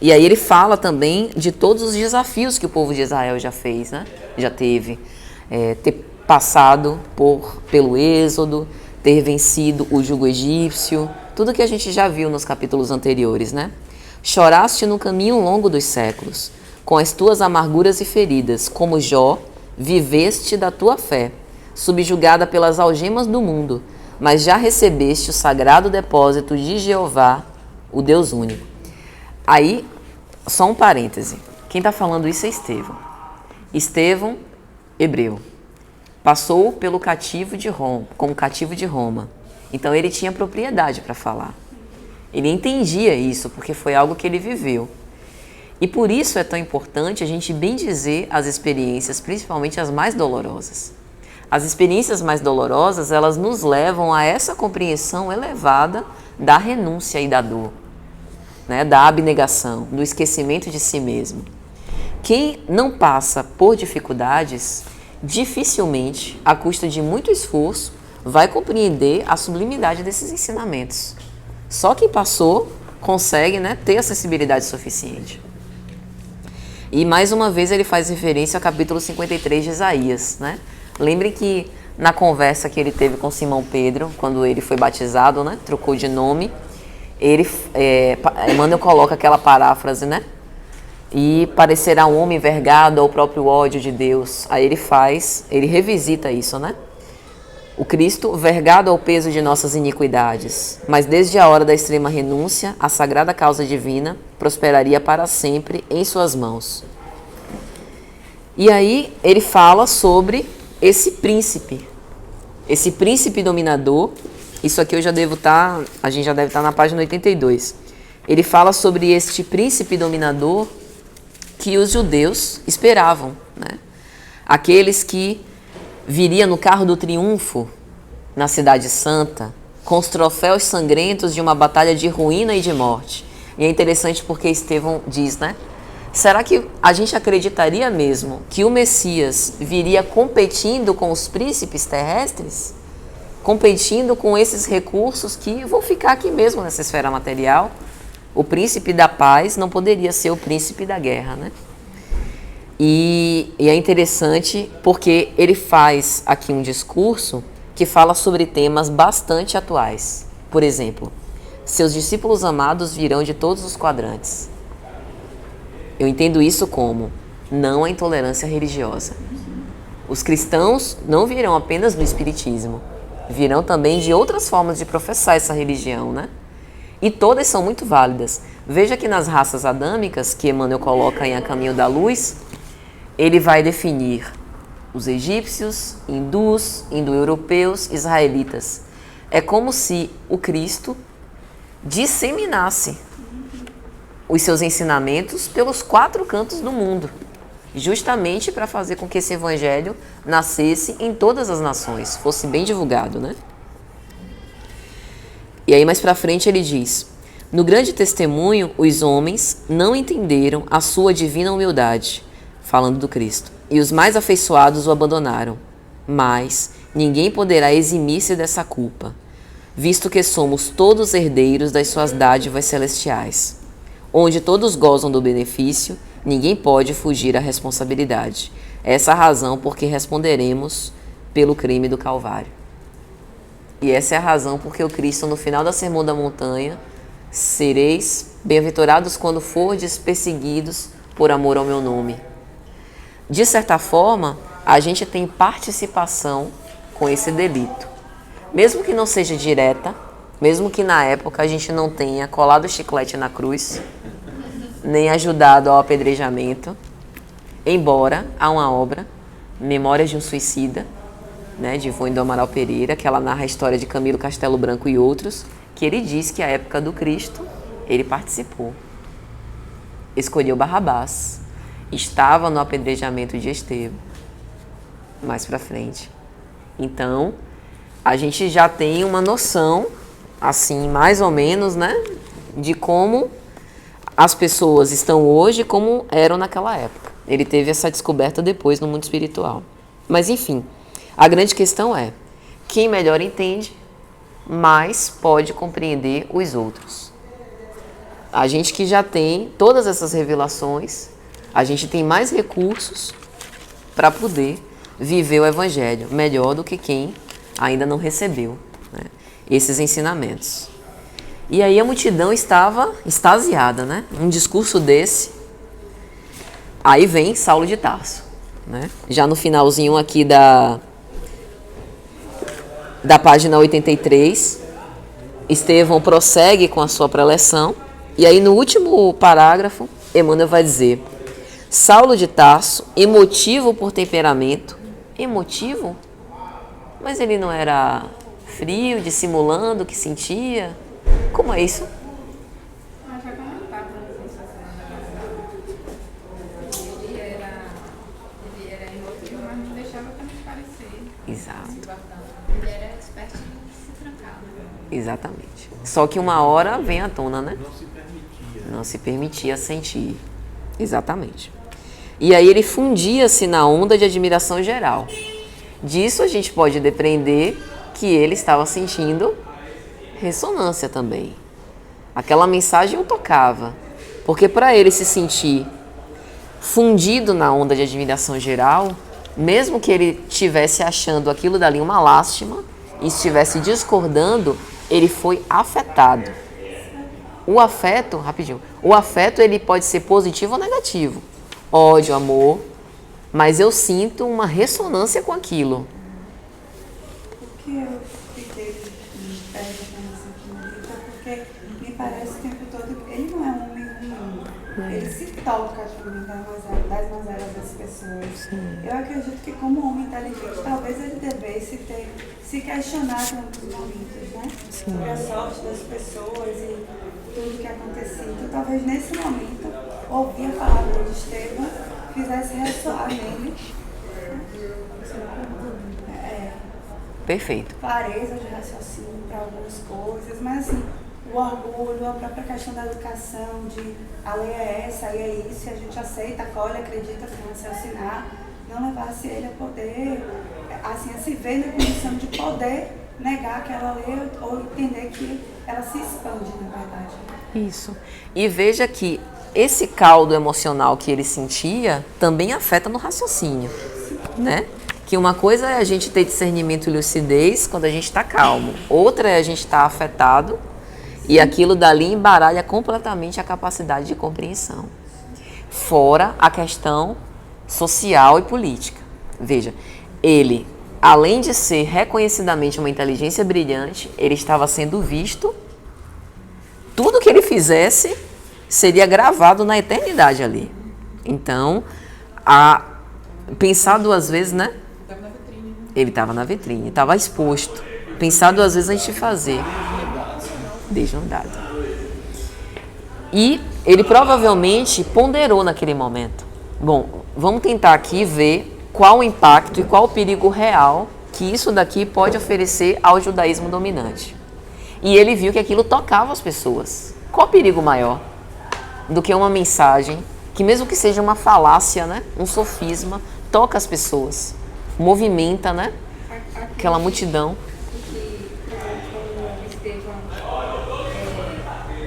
S1: E aí ele fala também de todos os desafios que o povo de Israel já fez, né? Já teve. Ter passado pelo êxodo, ter vencido o jugo egípcio, tudo que a gente já viu nos capítulos anteriores, né? Choraste no caminho longo dos séculos, com as tuas amarguras e feridas, como Jó, viveste da tua fé, subjugada pelas algemas do mundo, mas já recebeste o sagrado depósito de Jeová, o Deus único. Aí, só um parêntese. Quem está falando isso é Estevão. Estevão, hebreu. Passou pelo cativo de Roma, como cativo de Roma. Então ele tinha propriedade para falar. Ele entendia isso, porque foi algo que ele viveu. E por isso é tão importante a gente bem dizer as experiências, principalmente as mais dolorosas. As experiências mais dolorosas, elas nos levam a essa compreensão elevada da renúncia e da dor, né, da abnegação, do esquecimento de si mesmo. Quem não passa por dificuldades, dificilmente, à custa de muito esforço, vai compreender a sublimidade desses ensinamentos. Só quem passou consegue, né, ter a sensibilidade suficiente. E mais uma vez ele faz referência ao capítulo 53 de Isaías, né? Lembre que na conversa que ele teve com Simão Pedro, quando ele foi batizado, né, trocou de nome, Emmanuel coloca aquela paráfrase, né? E parecerá um homem vergado ao próprio ódio de Deus. Aí ele revisita isso, né? O Cristo vergado ao peso de nossas iniquidades, mas desde a hora da extrema renúncia, a sagrada causa divina prosperaria para sempre em suas mãos. E aí ele fala sobre esse príncipe dominador. Isso aqui a gente já deve estar na página 82. Ele fala sobre este príncipe dominador que os judeus esperavam, né? Aqueles que viria no carro do triunfo na cidade santa, com os troféus sangrentos de uma batalha de ruína e de morte. E é interessante porque Estevão diz, né? Será que a gente acreditaria mesmo que o Messias viria competindo com os príncipes terrestres? Competindo com esses recursos que vão ficar aqui mesmo nessa esfera material? O príncipe da paz não poderia ser o príncipe da guerra, né? E é interessante porque ele faz aqui um discurso que fala sobre temas bastante atuais. Por exemplo, seus discípulos amados virão de todos os quadrantes. Eu entendo isso como não a intolerância religiosa. Os cristãos não virão apenas do espiritismo, virão também de outras formas de professar essa religião, né? E todas são muito válidas. Veja que nas raças adâmicas, que Emmanuel coloca em A Caminho da Luz, ele vai definir os egípcios, hindus, indo-europeus, israelitas. É como se o Cristo disseminasse os seus ensinamentos pelos 4 cantos do mundo, justamente para fazer com que esse evangelho nascesse em todas as nações, fosse bem divulgado, né? E aí mais para frente ele diz: no grande testemunho, os homens não entenderam a sua divina humildade, falando do Cristo, e os mais afeiçoados o abandonaram. Mas ninguém poderá eximir-se dessa culpa, visto que somos todos herdeiros das suas dádivas celestiais. Onde todos gozam do benefício, ninguém pode fugir à responsabilidade. Essa é a razão por que responderemos pelo crime do Calvário. E essa é a razão porque o Cristo, no final da Sermão da Montanha, sereis bem-aventurados quando fordes perseguidos por amor ao meu nome. De certa forma, a gente tem participação com esse delito. Mesmo que não seja direta, Mesmo que na época a gente não tenha colado o chiclete na cruz, nem ajudado ao apedrejamento, embora há uma obra, Memórias de um Suicida, né, de Ivone do Amaral Pereira, que ela narra a história de Camilo Castelo Branco e outros, que ele diz que a época do Cristo ele participou. Escolheu Barrabás. Estava no apedrejamento de Estevão. Mais pra frente. Então, a gente já tem uma noção, assim, mais ou menos, né, de como as pessoas estão hoje e como eram naquela época. Ele teve essa descoberta depois no mundo espiritual. Mas, enfim, a grande questão é, quem melhor entende, mais pode compreender os outros. A gente que já tem todas essas revelações, a gente tem mais recursos para poder viver o Evangelho melhor do que quem ainda não recebeu, né, esses ensinamentos. E aí a multidão estava extasiada, né? Um discurso desse. Aí vem Saulo de Tarso, né? Já no finalzinho aqui da página 83, Estevão prossegue com a sua preleção. E aí no último parágrafo, Emmanuel vai dizer: Saulo de Tarso, emotivo por temperamento. Emotivo? Mas ele não era frio, dissimulando o que sentia? Como é isso?
S4: Mas já comentava ele era emotivo, mas não deixava transparecer.
S1: Exato.
S4: Ele era esperto de se trancar.
S1: Exatamente. Só que uma hora vem à tona, né?
S6: Não se permitia.
S1: Não se permitia sentir. Exatamente. E aí ele fundia-se na onda de admiração geral. Disso a gente pode depreender que ele estava sentindo ressonância também. Aquela mensagem o tocava. Porque para ele se sentir fundido na onda de admiração geral, mesmo que ele estivesse achando aquilo dali uma lástima e estivesse discordando, ele foi afetado. O afeto, rapidinho, o afeto ele pode ser positivo ou negativo. Ódio, amor, mas eu sinto uma ressonância com aquilo.
S7: O que eu fiquei perguntando assim, porque me parece o tempo todo que ele não é um homem ruim. Ele se toca das mazelas das pessoas. Eu acredito que como homem inteligente, talvez ele devesse ter se questionado em alguns momentos, né? Sobre a sorte das pessoas e tudo que acontecia. Então talvez nesse momento, ouvir a palavra de Estevão fizesse ressoar nele
S1: Perfeito.
S7: clareza de raciocínio para algumas coisas, mas assim, o orgulho, a própria questão da educação, de a lei é essa, a lei é isso, e a gente aceita, acolhe, acredita, sem raciocinar, não levasse ele a poder, assim, a se ver na condição de poder negar aquela lei ou entender que ela se expande, na verdade.
S1: Isso. E veja que esse caldo emocional que ele sentia também afeta no raciocínio, né? Que uma coisa é a gente ter discernimento e lucidez quando a gente está calmo. Outra é a gente estar afetado e aquilo dali embaralha completamente a capacidade de compreensão. Fora a questão social e política. Veja, ele, além de ser reconhecidamente uma inteligência brilhante, ele estava sendo visto. Tudo que ele fizesse seria gravado na eternidade ali. Então, pensar duas vezes, né? Ele estava na vitrine, estava exposto. Pensar duas vezes antes de fazer. Desnudado. E ele provavelmente ponderou naquele momento. Bom, vamos tentar aqui ver qual o impacto e qual o perigo real que isso daqui pode oferecer ao judaísmo dominante. E ele viu que aquilo tocava as pessoas. Qual o perigo maior do que uma mensagem que, mesmo que seja uma falácia, né, um sofisma, toca as pessoas, movimenta, né, aquela multidão.
S4: Que o Estevão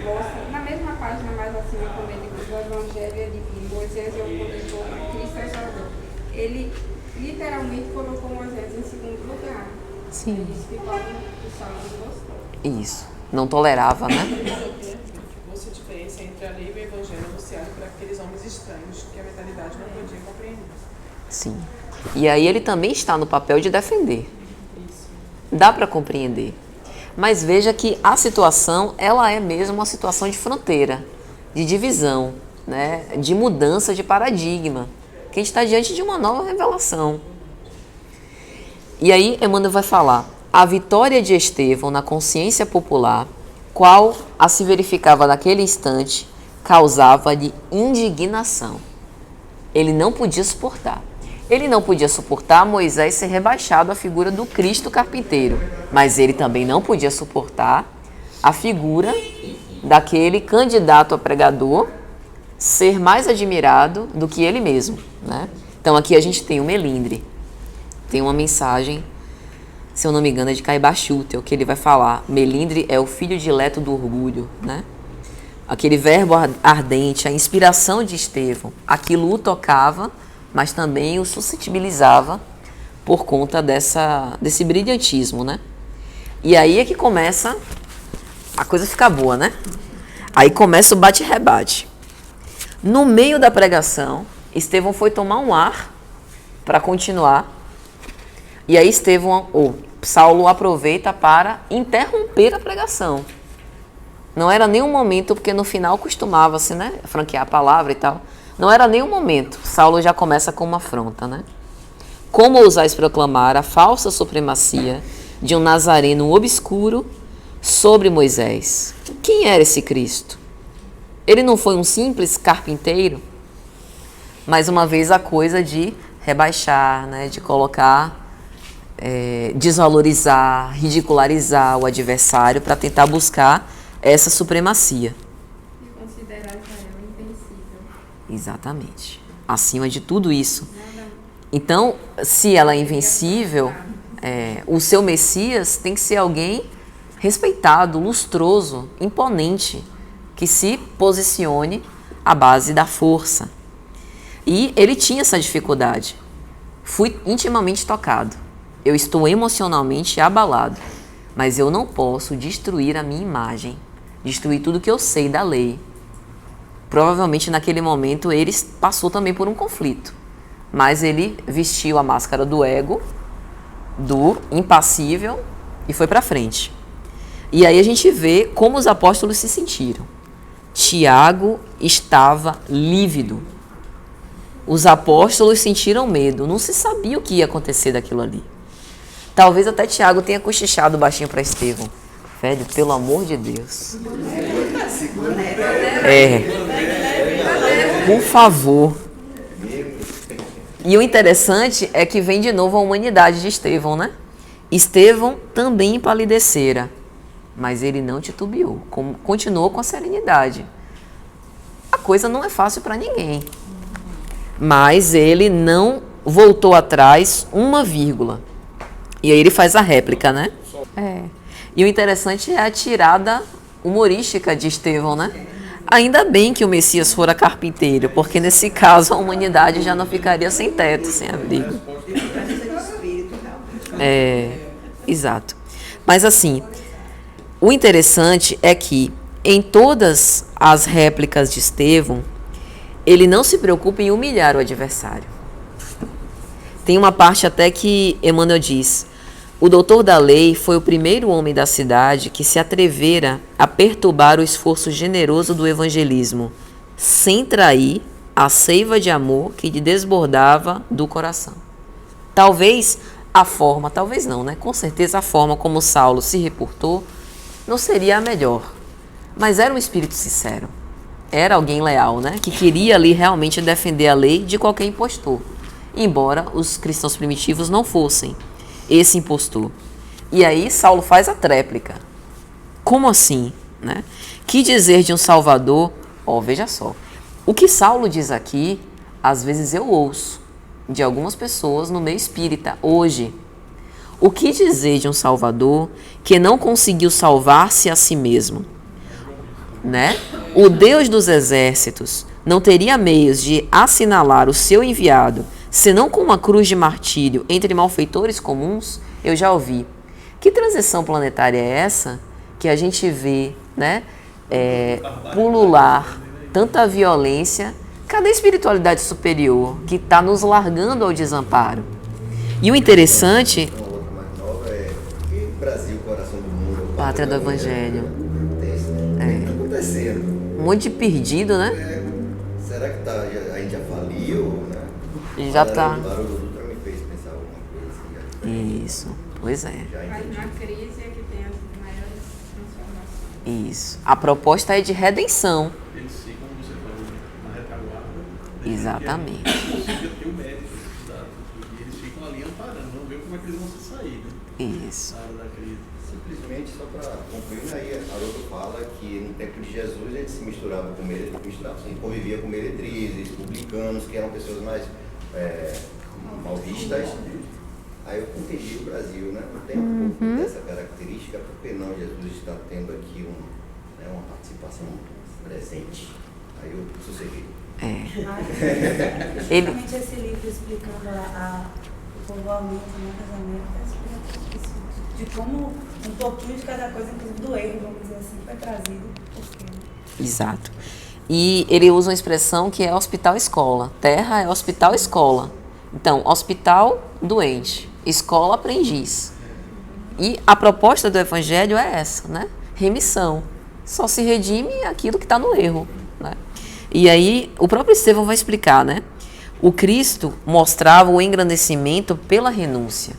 S4: mostra, na mesma página mais acima, quando ele diz o Evangelho, ele diz Moisés é o poder todo, Cristo é Salvador. Ele literalmente colocou Moisés em segundo lugar.
S1: Sim.
S4: Ele disse que o Saulo não gostou.
S1: Isso. Não tolerava, né?
S2: Você a diferença entre a lei e o evangelho anunciado para aqueles homens estranhos que a mentalidade não podia compreender.
S1: Sim. E aí ele também está no papel de defender.
S2: Isso.
S1: Dá para compreender. Mas veja que a situação, ela é mesmo uma situação de fronteira, de divisão, né? De mudança de paradigma, que a gente está diante de uma nova revelação. E aí Emmanuel vai falar, a vitória de Estevão na consciência popular, qual a se verificava naquele instante, causava-lhe indignação. Ele não podia suportar. Ele não podia suportar Moisés ser rebaixado à figura do Cristo carpinteiro, mas ele também não podia suportar a figura daquele candidato a pregador ser mais admirado do que ele mesmo, né? Então aqui a gente tem o melindre, tem uma mensagem, se eu não me engano é de Caiba Schutel, que ele vai falar, melindre é o filho dileto do orgulho, né? Aquele verbo ardente, a inspiração de Estevão, aquilo o tocava, mas também o suscetibilizava por conta desse brilhantismo, né? E aí é que começa a coisa ficar boa, né? Aí começa o bate-rebate. No meio da pregação, Estevão foi tomar um ar para continuar. E aí Saulo aproveita para interromper a pregação. Não era nenhum momento, porque no final costumava-se, né, franquear a palavra e tal. Não era nenhum momento. Saulo já começa com uma afronta, né? Como ousais proclamar a falsa supremacia de um nazareno obscuro sobre Moisés? Quem era esse Cristo? Ele não foi um simples carpinteiro? Mais uma vez a coisa de rebaixar, né, de colocar, desvalorizar, ridicularizar o adversário para tentar buscar essa supremacia.
S4: E considerar Israel invencível.
S1: Exatamente. Acima de tudo isso. Então, se ela é invencível, o seu Messias tem que ser alguém respeitado, lustroso, imponente, que se posicione à base da força. E ele tinha essa dificuldade. Fui intimamente tocado. Eu estou emocionalmente abalado, mas eu não posso destruir a minha imagem, destruir tudo que eu sei da lei. Provavelmente naquele momento ele passou também por um conflito, mas ele vestiu a máscara do ego, do impassível e foi para frente. E aí a gente vê como os apóstolos se sentiram. Tiago estava lívido. Os apóstolos sentiram medo, não se sabia o que ia acontecer daquilo ali. Talvez até Tiago tenha cochichado baixinho para Estevão. Velho, pelo amor de Deus. Por favor. E o interessante é que vem de novo a humanidade de Estevão, né? Estevão também empalidecera, mas ele não titubeou, continuou com a serenidade. A coisa não é fácil para ninguém. Mas ele não voltou atrás uma vírgula. E aí ele faz a réplica, né? E o interessante é a tirada humorística de Estevão, né? Ainda bem que o Messias fora carpinteiro, porque nesse caso a humanidade já não ficaria sem teto, sem abrigo. Exato. Mas assim, o interessante é que em todas as réplicas de Estevão, ele não se preocupa em humilhar o adversário. Tem uma parte até que Emmanuel diz: o doutor da lei foi o primeiro homem da cidade que se atrevera a perturbar o esforço generoso do evangelismo, sem trair a seiva de amor que lhe desbordava do coração. Talvez a forma, talvez não, né? Com certeza a forma como Saulo se reportou não seria a melhor, mas era um espírito sincero. Era alguém leal, né? Que queria ali realmente defender a lei de qualquer impostor, embora os cristãos primitivos não fossem esse impostor. E aí Saulo faz a tréplica. Como assim, né? Que dizer de um Salvador? Veja só. O que Saulo diz aqui, às vezes eu ouço de algumas pessoas no meio espírita hoje. O que dizer de um Salvador que não conseguiu salvar-se a si mesmo, né? O Deus dos exércitos não teria meios de assinalar o seu enviado, senão com uma cruz de martírio entre malfeitores comuns? Eu já ouvi. Que transição planetária é essa que a gente vê, né, pulular tanta violência? Cadê a espiritualidade superior que está nos largando ao desamparo? E o interessante...
S8: Uma outra mais nova é que Brasil, coração do mundo,
S1: pátria do Evangelho.
S8: Acontece, né? O que está acontecendo?
S1: Um monte de perdido, né?
S8: Será que a gente já faliu, né?
S1: Já tá.
S8: O barulho do Dutra me fez pensar alguma coisa assim.
S1: Isso, pois é.
S4: Mas na crise é que tem as maiores transformações.
S1: Isso. A proposta é de redenção.
S6: Eles ficam, como você falou, na retaguarda.
S1: Exatamente.
S6: É possível ter o mérito desses dados. E eles ficam ali amparando, vamos ver como é que eles vão se sair, né?
S1: Isso.
S6: Na hora da crise.
S8: Simplesmente, só para concluir, aí Haroldo fala que no tempo de Jesus ele se misturava com ele convivia com meretrizes, publicanos, que eram pessoas mais mal vistas. Aí eu entendi o Brasil, né? Não tem um pouco dessa característica, por que não Jesus está tendo aqui uma participação presente? Aí eu sosseguei.
S7: Justamente esse livro explicando o povoamento, né, das Américas, explica isso, de como um pouquinho de cada coisa, inclusive do erro, vamos dizer assim, foi trazido.
S1: Exato. E ele usa uma expressão que é hospital-escola. Terra é hospital-escola. Então, hospital, doente. Escola, aprendiz. E a proposta do Evangelho é essa, né? Remissão. Só se redime aquilo que está no erro, né? E aí, o próprio Estevão vai explicar, né? O Cristo mostrava o engrandecimento pela renúncia.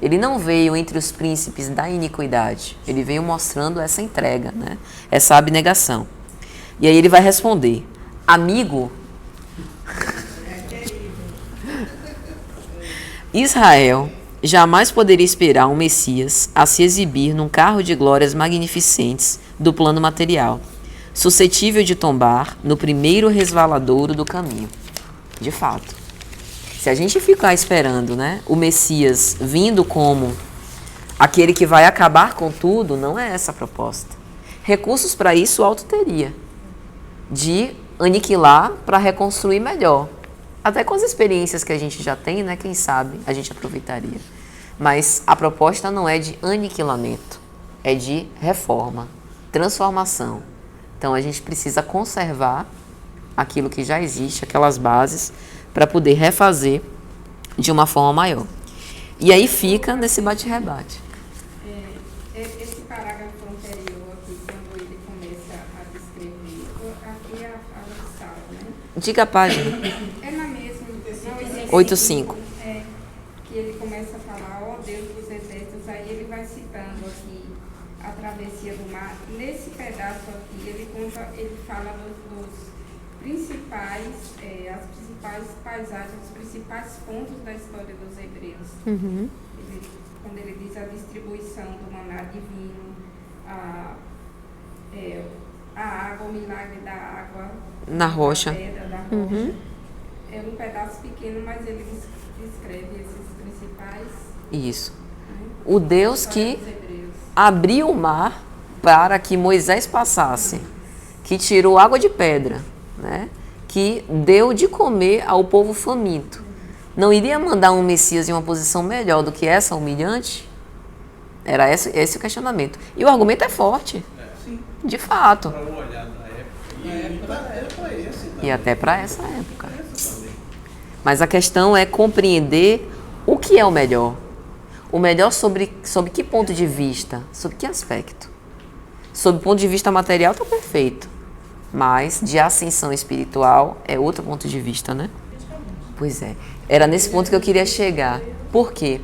S1: Ele não veio entre os príncipes da iniquidade. Ele veio mostrando essa entrega, né? Essa abnegação. E aí ele vai responder: amigo, Israel jamais poderia esperar um Messias a se exibir num carro de glórias magnificentes do plano material, suscetível de tombar no primeiro resvaladouro do caminho. De fato, se a gente ficar esperando, né, o Messias vindo como aquele que vai acabar com tudo, não é essa a proposta. Recursos para isso o alto teria, de aniquilar para reconstruir melhor. Até com as experiências que a gente já tem, né, quem sabe a gente aproveitaria. Mas a proposta não é de aniquilamento, é de reforma, transformação. Então a gente precisa conservar aquilo que já existe, aquelas bases, para poder refazer de uma forma maior. E aí fica nesse bate-rebate.
S4: Esse parágrafo anterior aqui, quando ele começa a descrever, aqui é a fala de Saulo, né?
S1: Diga a página.
S4: É na mesma, não,
S1: 8:5.
S4: Que ele começa a falar, ó Deus dos exércitos, aí ele vai citando aqui a travessia do mar. Nesse pedaço aqui, ele fala dos principais, as principais paisagens, os principais pontos da história dos hebreus. Quando ele diz a distribuição do maná divino, a água, o milagre da água
S1: Na rocha.
S4: da pedra, da rocha. É um pedaço pequeno, mas ele descreve esses principais.
S1: Isso. O Deus que abriu o mar para que Moisés passasse, que tirou água de pedra, né? Que deu de comer ao povo faminto. Não iria mandar um Messias em uma posição melhor do que essa humilhante? Era esse o questionamento. E o argumento é forte. De fato.
S6: Para o olhar da época.
S1: E até para essa época. Mas a questão é compreender o que é o melhor. O melhor sob que ponto de vista? Sob que aspecto? Sob o ponto de vista material está perfeito. Mas de ascensão espiritual é outro ponto de vista, né? Pois é. Era nesse ponto que eu queria chegar. Por quê?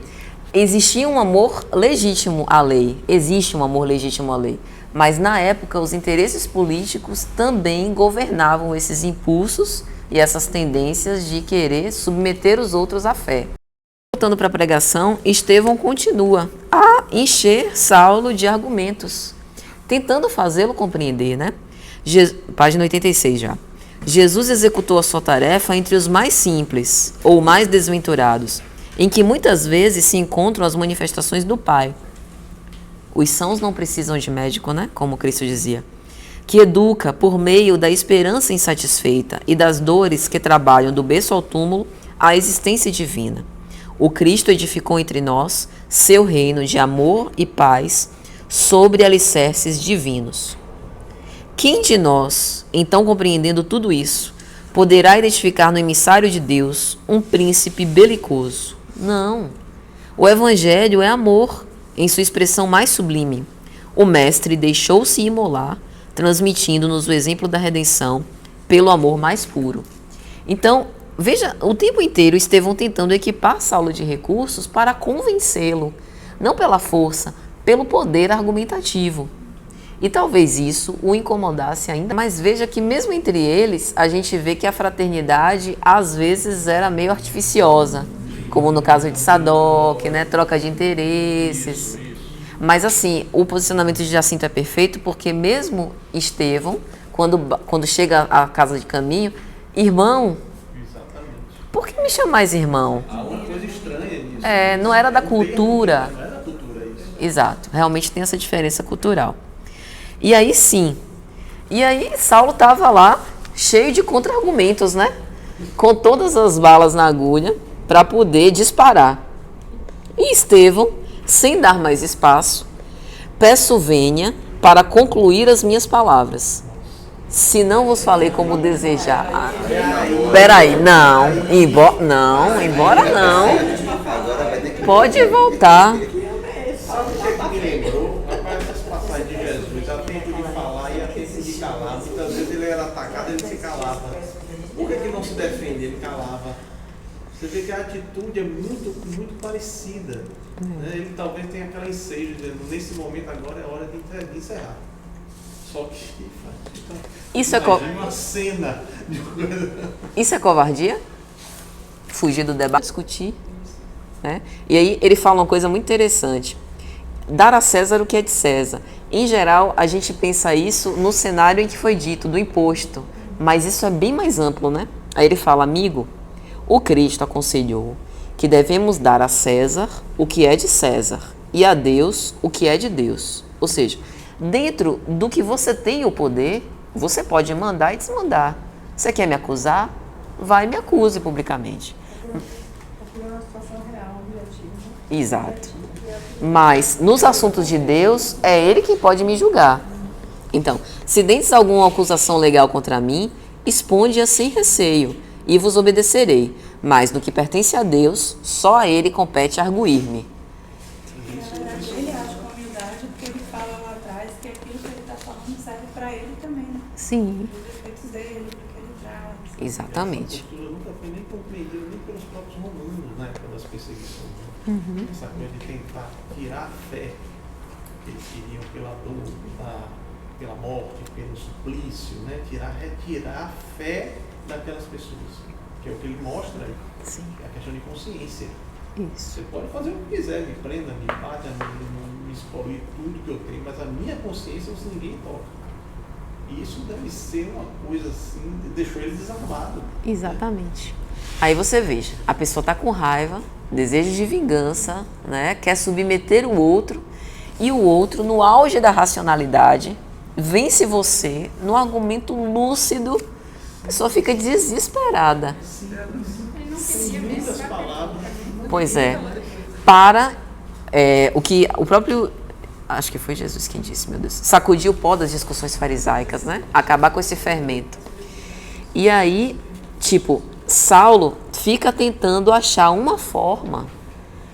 S1: Existia um amor legítimo à lei. Existe um amor legítimo à lei. Mas na época os interesses políticos também governavam esses impulsos e essas tendências de querer submeter os outros à fé. Voltando para a pregação, Estevão continua a encher Saulo de argumentos, tentando fazê-lo compreender, né? Página 86 já. Jesus executou a sua tarefa entre os mais simples ou mais desventurados, em que muitas vezes se encontram as manifestações do Pai. Os sãos não precisam de médico, né? Como Cristo dizia. Que educa por meio da esperança insatisfeita e das dores que trabalham do berço ao túmulo a existência divina. O Cristo edificou entre nós seu reino de amor e paz sobre alicerces divinos. Quem de nós, então compreendendo tudo isso, poderá identificar no emissário de Deus um príncipe belicoso? Não. O Evangelho é amor em sua expressão mais sublime. O mestre deixou-se imolar, transmitindo-nos o exemplo da redenção pelo amor mais puro. Então, veja, o tempo inteiro Estevão tentando equipar Saulo de recursos para convencê-lo, não pela força, pelo poder argumentativo. E talvez isso o incomodasse ainda, mas veja que mesmo entre eles, a gente vê que a fraternidade às vezes era meio artificiosa, como no caso de Sadoc, né? Troca de interesses. Mas assim, o posicionamento de Jacinto é perfeito porque mesmo Estevão, quando chega à casa de caminho, irmão, por que me chamais irmão?
S6: Há uma coisa estranha nisso.
S1: Não era da cultura.
S6: Não era da cultura isso.
S1: Exato, realmente tem essa diferença cultural. E aí sim, Saulo estava lá cheio de contra-argumentos, né? Com todas as balas na agulha para poder disparar. E Estevão, sem dar mais espaço, peço venha para concluir as minhas palavras. Se não vos falei como desejar. Peraí, não, embora não. Pode voltar.
S6: Sabe o que me lembrou? Essas passagens de Jesus, há tempo de falar e há tempo de calar. Muitas vezes ele era atacado, ele se calava. Por que não se defende? Ele calava. Você vê que a atitude é muito parecida. Né? Ele talvez tenha aquela ensejo, dizendo, nesse momento agora é hora de encerrar. Só que
S1: Isso é
S6: uma cena de coisa.
S1: Isso é covardia? Fugir do debate, discutir. Né? E aí ele fala uma coisa muito interessante. Dar a César o que é de César. Em geral, a gente pensa isso no cenário em que foi dito, do imposto. Mas isso é bem mais amplo, né? Aí ele fala, amigo, o Cristo aconselhou que devemos dar a César o que é de César e a Deus o que é de Deus. Ou seja, dentro do que você tem o poder, você pode mandar e desmandar. Você quer me acusar? Vai e me acuse publicamente. Exato. Mas nos assuntos de Deus, é Ele quem pode me julgar. Então, se dentes alguma acusação legal contra mim, exponde-a sem receio, e vos obedecerei. Mas no que pertence a Deus, só a Ele compete arguir-me.
S7: Ele age com humildade porque ele fala lá atrás que aquilo que ele está falando serve para ele também, né?
S1: Sim.
S7: Os defeitos dele, porque ele traz.
S1: Exatamente.
S6: Essa postura nunca foi nem compreendida nem pelos próprios romanos na época das perseguições. Essa coisa de tentar tirar a fé que eles queriam pela dor, pela morte, pelo suplício, né? Retirar a fé daquelas pessoas, que é o que ele mostra aí.
S1: Sim.
S6: É a questão de consciência.
S1: Isso.
S6: Você pode fazer o que quiser, me prenda, me bata, me expolie tudo que eu tenho, mas a minha consciência ninguém toca. E isso deve ser uma coisa assim, deixou ele desarmado.
S1: Exatamente. Aí você veja, a pessoa está com raiva, desejo de vingança, né? Quer submeter o outro, e o outro, no auge da racionalidade, vence você no argumento lúcido, a pessoa fica desesperada.
S6: Muitas palavras.
S1: Pois é. Para o que o próprio, acho que foi Jesus quem disse, meu Deus, sacudir o pó das discussões farisaicas, né? Acabar com esse fermento. E aí, tipo, Saulo fica tentando achar uma forma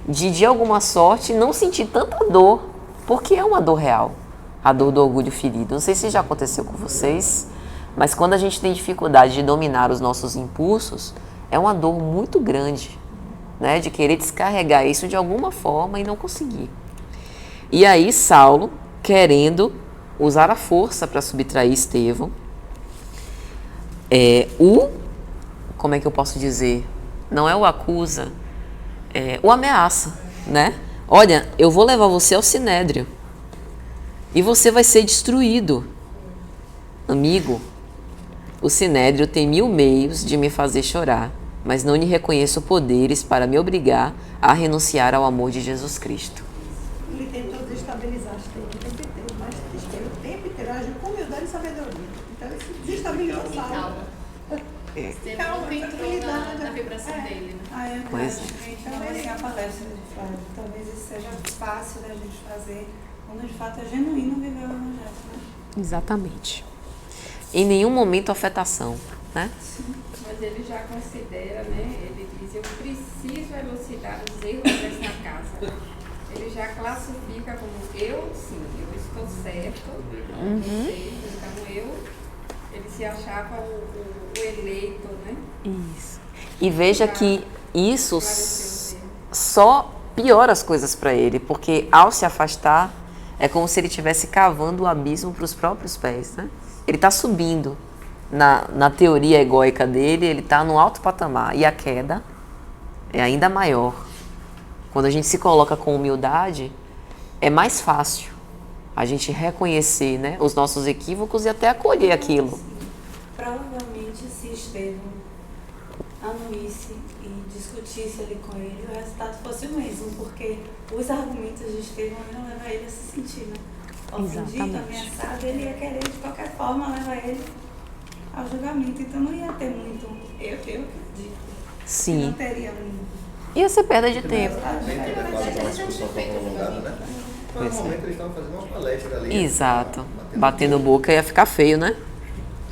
S1: de alguma sorte, não sentir tanta dor, porque é uma dor real, a dor do orgulho ferido. Não sei se já aconteceu com vocês, mas quando a gente tem dificuldade de dominar os nossos impulsos, é uma dor muito grande, né, de querer descarregar isso de alguma forma e não conseguir. E aí Saulo, querendo usar a força para subtrair Estevão, como é que eu posso dizer? Não é o acusa, o ameaça, né? Olha, eu vou levar você ao Sinédrio e você vai ser destruído. Amigo, o Sinédrio tem 1000 meios de me fazer chorar, mas não lhe reconheço poderes para me obrigar a renunciar ao amor de Jesus Cristo.
S9: Ele tentou desestabilizar as o tempo inteiro, mas o tempo inteiro agiu com humildade e sabedoria. Então ele se desestabilizou.
S3: Estevão entrou na vibração dele, né?
S1: Pois é.
S7: Então, assim, a palestra de Flávio, talvez isso seja fácil da gente fazer quando de fato é genuíno viver o evangelho, né?
S1: Exatamente. Em nenhum momento afetação, né?
S4: Mas ele já considera, né? Ele diz, eu preciso elucidar os erros dessa casa. ele já classifica como eu estou certo, então ele se achava o eleito, né?
S1: Isso. E veja que isso só piora as coisas para ele, porque ao se afastar, é como se ele estivesse cavando o abismo para os próprios pés, né? Ele está subindo. Na teoria egóica dele, ele está no alto patamar. E a queda é ainda maior. Quando a gente se coloca com humildade, é mais fácil a gente reconhecer, né, os nossos equívocos e até acolher aquilo.
S7: Provavelmente, se Estevão anuísse e discutisse ali com ele, o resultado fosse o mesmo, porque os argumentos de Estevão iam levar ele a se sentir, né? Ofendido, ameaçado, ele ia querer de qualquer forma levar ele ao julgamento. Então não ia ter muito, eu acredito.
S1: Sim.
S7: Não teria
S1: Ia ser perda de tempo.
S8: Nem teve quase uma discussão tão prolongada, né? Foi um momento que eles estavam fazendo uma palestra ali.
S1: Exato. Batendo boca ia ficar feio, né?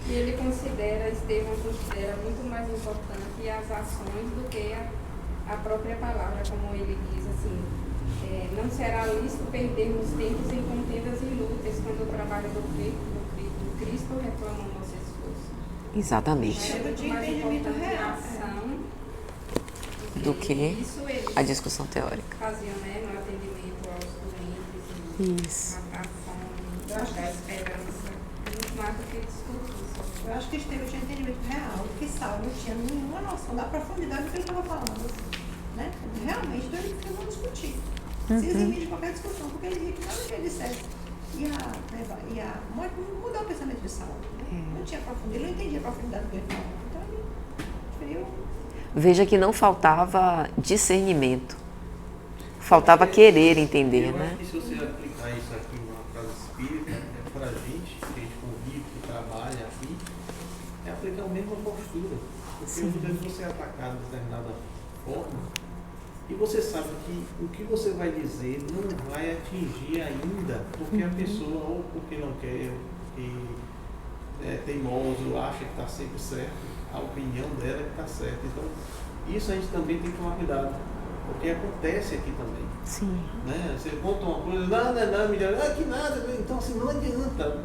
S4: E ele Estevão considera muito mais importante as ações do que a própria palavra, como ele diz assim, não será lícito perdermos tempos em contendas inúteis quando o trabalho do Cristo reclama o nosso esforço.
S1: Exatamente.
S4: É muito mais importante a ação
S1: Do que
S4: isso ele
S1: a discussão teórica.
S4: fazia, né, no atendimento aos doentes,
S1: Isso.
S4: matar a fome, dar esperança, muito mais do que discutir.
S9: Eu acho que Estevão tinha entendimento real, que Saulo não tinha nenhuma noção da profundidade do que ele estava falando. Né? Realmente, então ele precisou discutir. Se eximir de qualquer discussão, porque ele via que nada que ele dissesse ia mudar o pensamento de Saulo. Né? Não tinha profundidade, ele não entendia a profundidade do que ele falava. Então ele preferiu.
S1: Veja que não faltava discernimento. Faltava querer entender,
S6: Eu
S1: né?
S6: acho que se você aplicar isso aqui numa casa espírita, para a gente, que a gente convive, que trabalha aqui, é aplicar a mesma postura. Porque muitas vezes você é atacado de determinada forma e você sabe que o que você vai dizer não vai atingir ainda, porque a pessoa, ou porque não quer, ou porque é teimoso, acha que está sempre certo, a opinião dela é que está certa. Então, isso a gente também tem que tomar cuidado, porque acontece aqui também.
S1: Sim.
S6: Né? Você conta uma coisa, não, que nada, então assim, não adianta.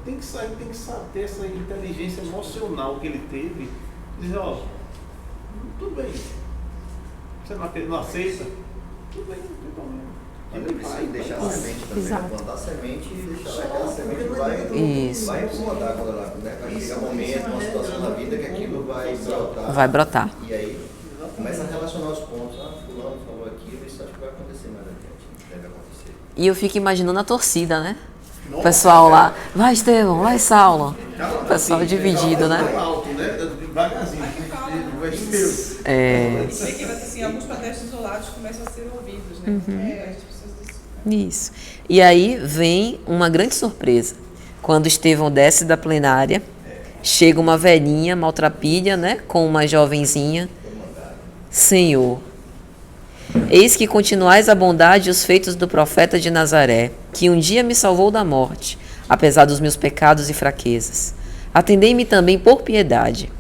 S6: Tem que sair, tem que ter essa inteligência emocional que ele teve, dizer, ó, tudo bem, você não aceita? Tudo bem, não tem problema.
S8: Mas eu preciso deixar a semente também,
S1: Exato.
S8: plantar a semente e deixar lá, aquela semente
S1: Isso.
S8: vai incomodar quando ela, né? Vai chegar um momento, uma situação na vida que aquilo vai brotar.
S1: Vai brotar.
S8: E aí começa a relacionar os pontos. Fulano falou aquilo, isso acho que vai acontecer mais adiante. Deve acontecer.
S1: E eu fico imaginando a torcida, né? O pessoal lá, vai Estevão, vai Saulo. O pessoal dividido, né?
S6: Alto, né? Devagarzinho. Vai ser.
S2: Isso aqui vai ser assim, alguns protestos isolados começam a ser ouvidos, né? As pessoas
S1: Isso. E aí vem uma grande surpresa. Quando Estevão desce da plenária, chega uma velhinha maltrapilha, né? Com uma jovenzinha. Senhor, eis que continuais a bondade e os feitos do profeta de Nazaré, que um dia me salvou da morte, apesar dos meus pecados e fraquezas. Atendei-me também por piedade.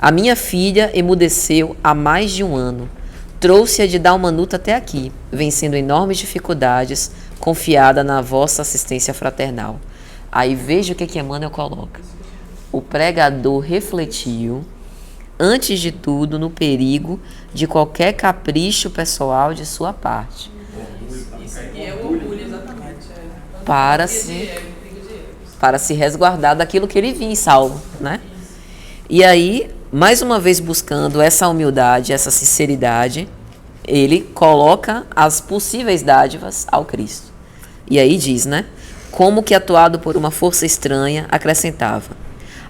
S1: A minha filha emudeceu há mais de 1 ano. Trouxe-a de Dalmanuta até aqui, vencendo enormes dificuldades, confiada na vossa assistência fraternal. Aí veja o que Emmanuel coloca. O pregador refletiu, antes de tudo, no perigo de qualquer capricho pessoal de sua parte.
S2: Isso aqui é o orgulho, exatamente.
S1: Para se resguardar daquilo que ele via em Saulo, né? E aí, mais uma vez buscando essa humildade, essa sinceridade, ele coloca as possíveis dádivas ao Cristo. E aí diz, né? Como que atuado por uma força estranha, acrescentava: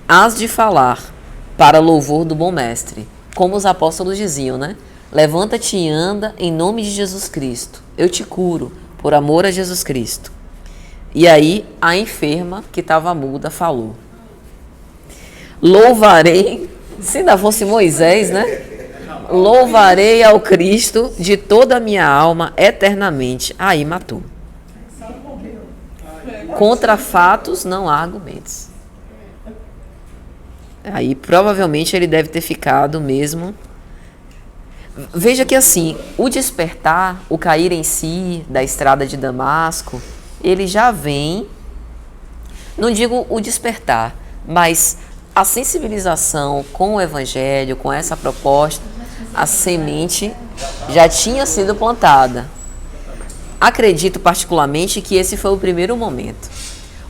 S1: hás de falar para louvor do bom mestre. Como os apóstolos diziam, né? Levanta-te e anda em nome de Jesus Cristo. Eu te curo por amor a Jesus Cristo. E aí a enferma que estava muda falou: louvarei, se ainda fosse Moisés, né? Louvarei ao Cristo de toda a minha alma eternamente. Aí matou. Contra fatos não há argumentos. Aí provavelmente ele deve ter ficado mesmo. Veja que assim, o despertar, o cair em si da estrada de Damasco, ele já vem, não digo o despertar, mas a sensibilização com o evangelho, com essa proposta, a semente já tinha sido plantada. Acredito particularmente que esse foi o primeiro momento.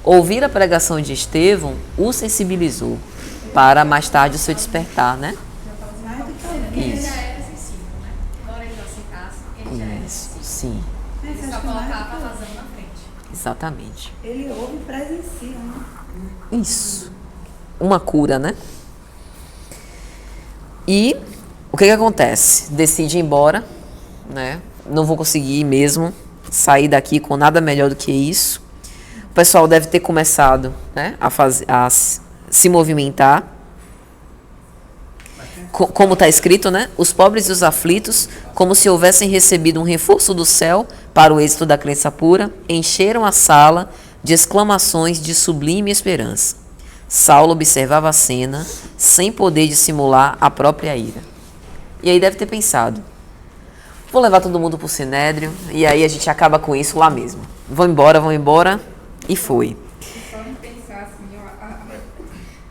S1: Ouvir a pregação de Estevão o sensibilizou para mais tarde o seu despertar, né?
S10: Ele
S1: Isso.
S10: já era sensível, né? Embora ele não aceitasse, ele já era
S1: Isso,
S10: sensível.
S1: sim,
S10: Ele só colocava a razão na frente.
S1: exatamente.
S7: Ele ouve e presencia, né?
S1: Isso. Uma cura, né? E o que acontece? Decide ir embora, né? Não vou conseguir mesmo sair daqui com nada melhor do que isso. O pessoal deve ter começado, né, a se movimentar. Como está escrito, né? Os pobres e os aflitos, como se houvessem recebido um reforço do céu para o êxito da crença pura, encheram a sala de exclamações de sublime esperança. Saulo observava a cena, sem poder dissimular a própria ira. E aí deve ter pensado, vou levar todo mundo para o Sinédrio, e aí a gente acaba com isso lá mesmo. Vão embora, e foi.
S4: Só em pensar assim,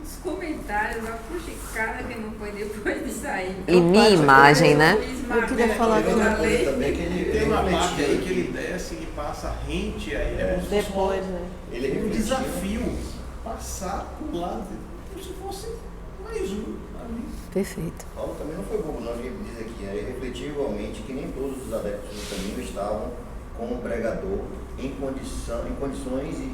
S4: os comentários, a puxicada que não foi depois de sair.
S1: E minha imagem, né?
S7: Eu queria falar
S8: Tem
S7: que
S8: outra coisa também que ele
S6: Tem uma parte aí
S8: refletiu.
S6: que ele desce e passa rente, aí é como se
S7: depois,
S6: fosse
S7: né?
S8: Ele
S6: um
S8: refletiu.
S6: desafio passar por lado, como se fosse mais um ali.
S1: Perfeito.
S8: Paulo também não foi bobo, não, ele diz aqui. Ele refletiu igualmente que nem todos os adeptos do caminho estavam com o pregador em condições de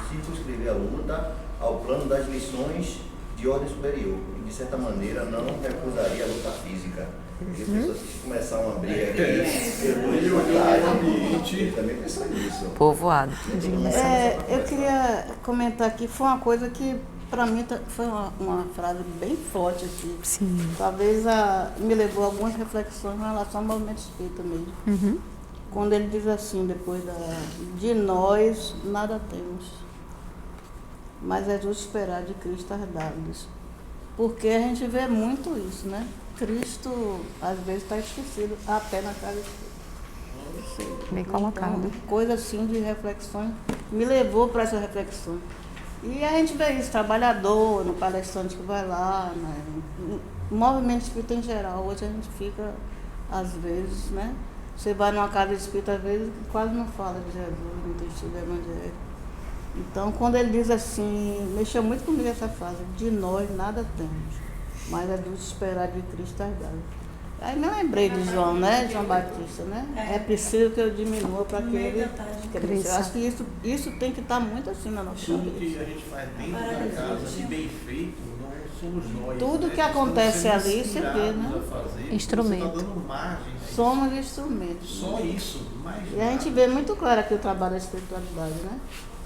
S8: circunscrever a luta ao plano das lições de ordem superior e, de certa maneira, não recusaria a luta física. Porque pensou, se começar uma briga aqui,
S6: Ele olhou o ambiente.
S8: ele também pensou nisso.
S1: Povoado.
S7: Eu queria comentar aqui, foi uma coisa que para mim foi uma frase bem forte aqui.
S1: Sim.
S7: Talvez me levou a algumas reflexões em relação ao movimento espírita mesmo. Quando ele diz assim, depois de nós nada temos, mas é justo esperar de Cristo as dádivas. Porque a gente vê muito isso, né? Cristo às vezes está esquecido até na casa espírita.
S1: Bem colocado.
S7: Então, coisa assim de reflexões me levou para essa reflexão. E a gente vê isso, trabalhador, no palestrante que vai lá, né? No movimento espírita em geral, hoje a gente fica, às vezes, né? Você vai numa casa espírita, às vezes, quase não fala de Jesus, não tem estudo evangélico. Então, quando ele diz assim, mexeu muito comigo essa frase, de nós nada temos, mas é do esperar de Cristo as dádivas. Aí me lembrei de João, né? João Batista, né? É preciso que eu diminua para que ele cresça. Eu acho que isso tem que estar muito assim na nossa
S6: Tudo
S7: cabeça.
S6: que a gente faz dentro da casa de bem feito, não somos nós.
S7: Tudo
S6: né?
S7: que acontece
S6: Estamos sendo
S7: ali, você vê, né?
S6: inspirados a fazer,
S1: Instrumento.
S6: Você está dando margem a isso.
S7: Somos instrumentos.
S6: Só isso, mais
S7: E a gente vê muito claro aqui o trabalho da espiritualidade, né?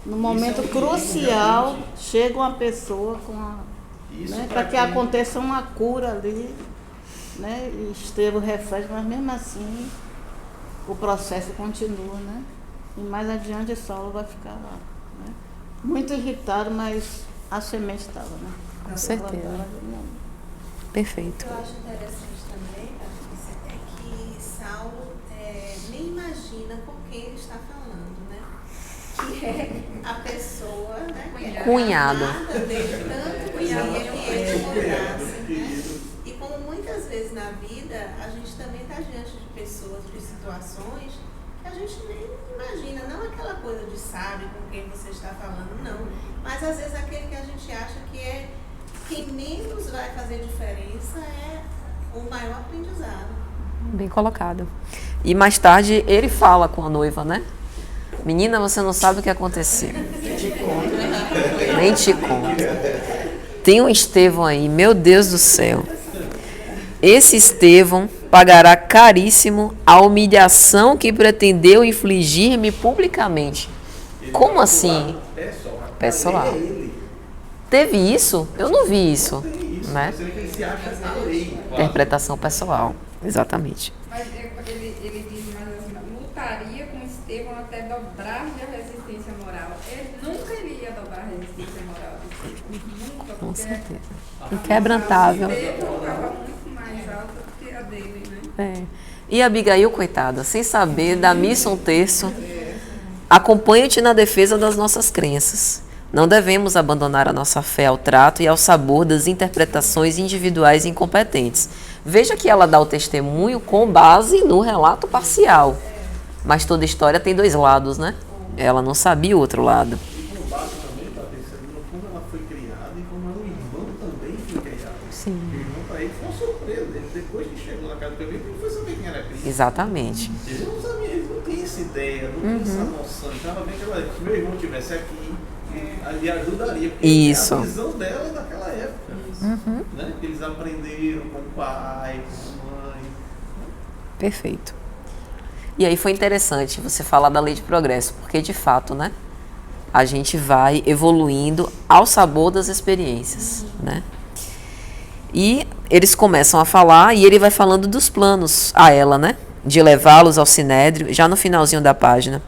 S7: No momento
S6: é um
S7: crucial,
S6: perigo, realmente.
S7: chega uma pessoa com
S6: Isso
S7: né,
S6: pra
S7: para que
S6: quem-
S7: aconteça uma cura ali, né? E Estevão reflete, mas mesmo assim o processo continua, né? E mais adiante Saulo vai ficar lá, né? Muito irritado, mas a semente estava, né?
S1: Com certeza. Perfeito.
S9: Eu acho interessante também, Patrícia, é que Saulo nem imagina com quem ele está falando, né? Que é a pessoa, né? Que é a
S1: Cunhado.
S9: amada dele, tanto queria que ele mudasse, né? E como muitas vezes na vida, a gente também está diante de pessoas, de situações que a gente nem imagina, não aquela coisa de sabe com quem você está falando, não. Mas às vezes aquele que a gente acha que menos vai fazer diferença é o maior aprendizado.
S1: Bem colocado. E mais tarde ele fala com a noiva, né? Menina, você não sabe o que aconteceu. Nem te conto. Tem um Estevão aí, meu Deus do céu. Esse Estevão pagará caríssimo a humilhação que pretendeu infligir-me publicamente. Como assim? Pessoal. Teve isso? Eu não vi isso. Né?
S6: Ele se acha a lei.
S1: Interpretação pessoal. Exatamente.
S4: Mas ele diz mais assim, lutaria com Estevão até dobrar-lhe a resistência moral. Ele nunca iria dobrar a resistência moral de Estevão. Nunca,
S1: Com
S4: porque
S1: certeza. Inquebrantável.
S4: Estevão estava muito mais alta do que a dele, né?
S1: E Abigail, coitada, sem saber, da missa um terço, acompanha-te na defesa das nossas crenças. Não devemos abandonar a nossa fé ao trato e ao sabor das interpretações individuais e incompetentes. Veja que ela dá o testemunho com base no relato parcial. Mas toda história tem dois lados, né? Ela não sabia o outro lado.
S6: E com base também, Patrícia, como ela foi criada e como o irmão também foi criado.
S1: Sim.
S6: O irmão para ele foi uma surpresa. Depois que chegou na casa do Pedro, ele não foi saber quem era Cristo.
S1: Exatamente.
S6: Ele não sabia, ele não tinha essa ideia, não tinha essa noção. Então ela vem que ela, se meu irmão estivesse aqui, ele ajudaria. Porque
S1: Isso.
S6: é a visão dela naquela época. Né? Que eles aprenderam com o pai, com a mãe.
S1: Perfeito. E aí foi interessante você falar da lei de progresso, porque de fato, né, a gente vai evoluindo ao sabor das experiências, né? E eles começam a falar e ele vai falando dos planos a ela, né, de levá-los ao Sinédrio, já no finalzinho da página.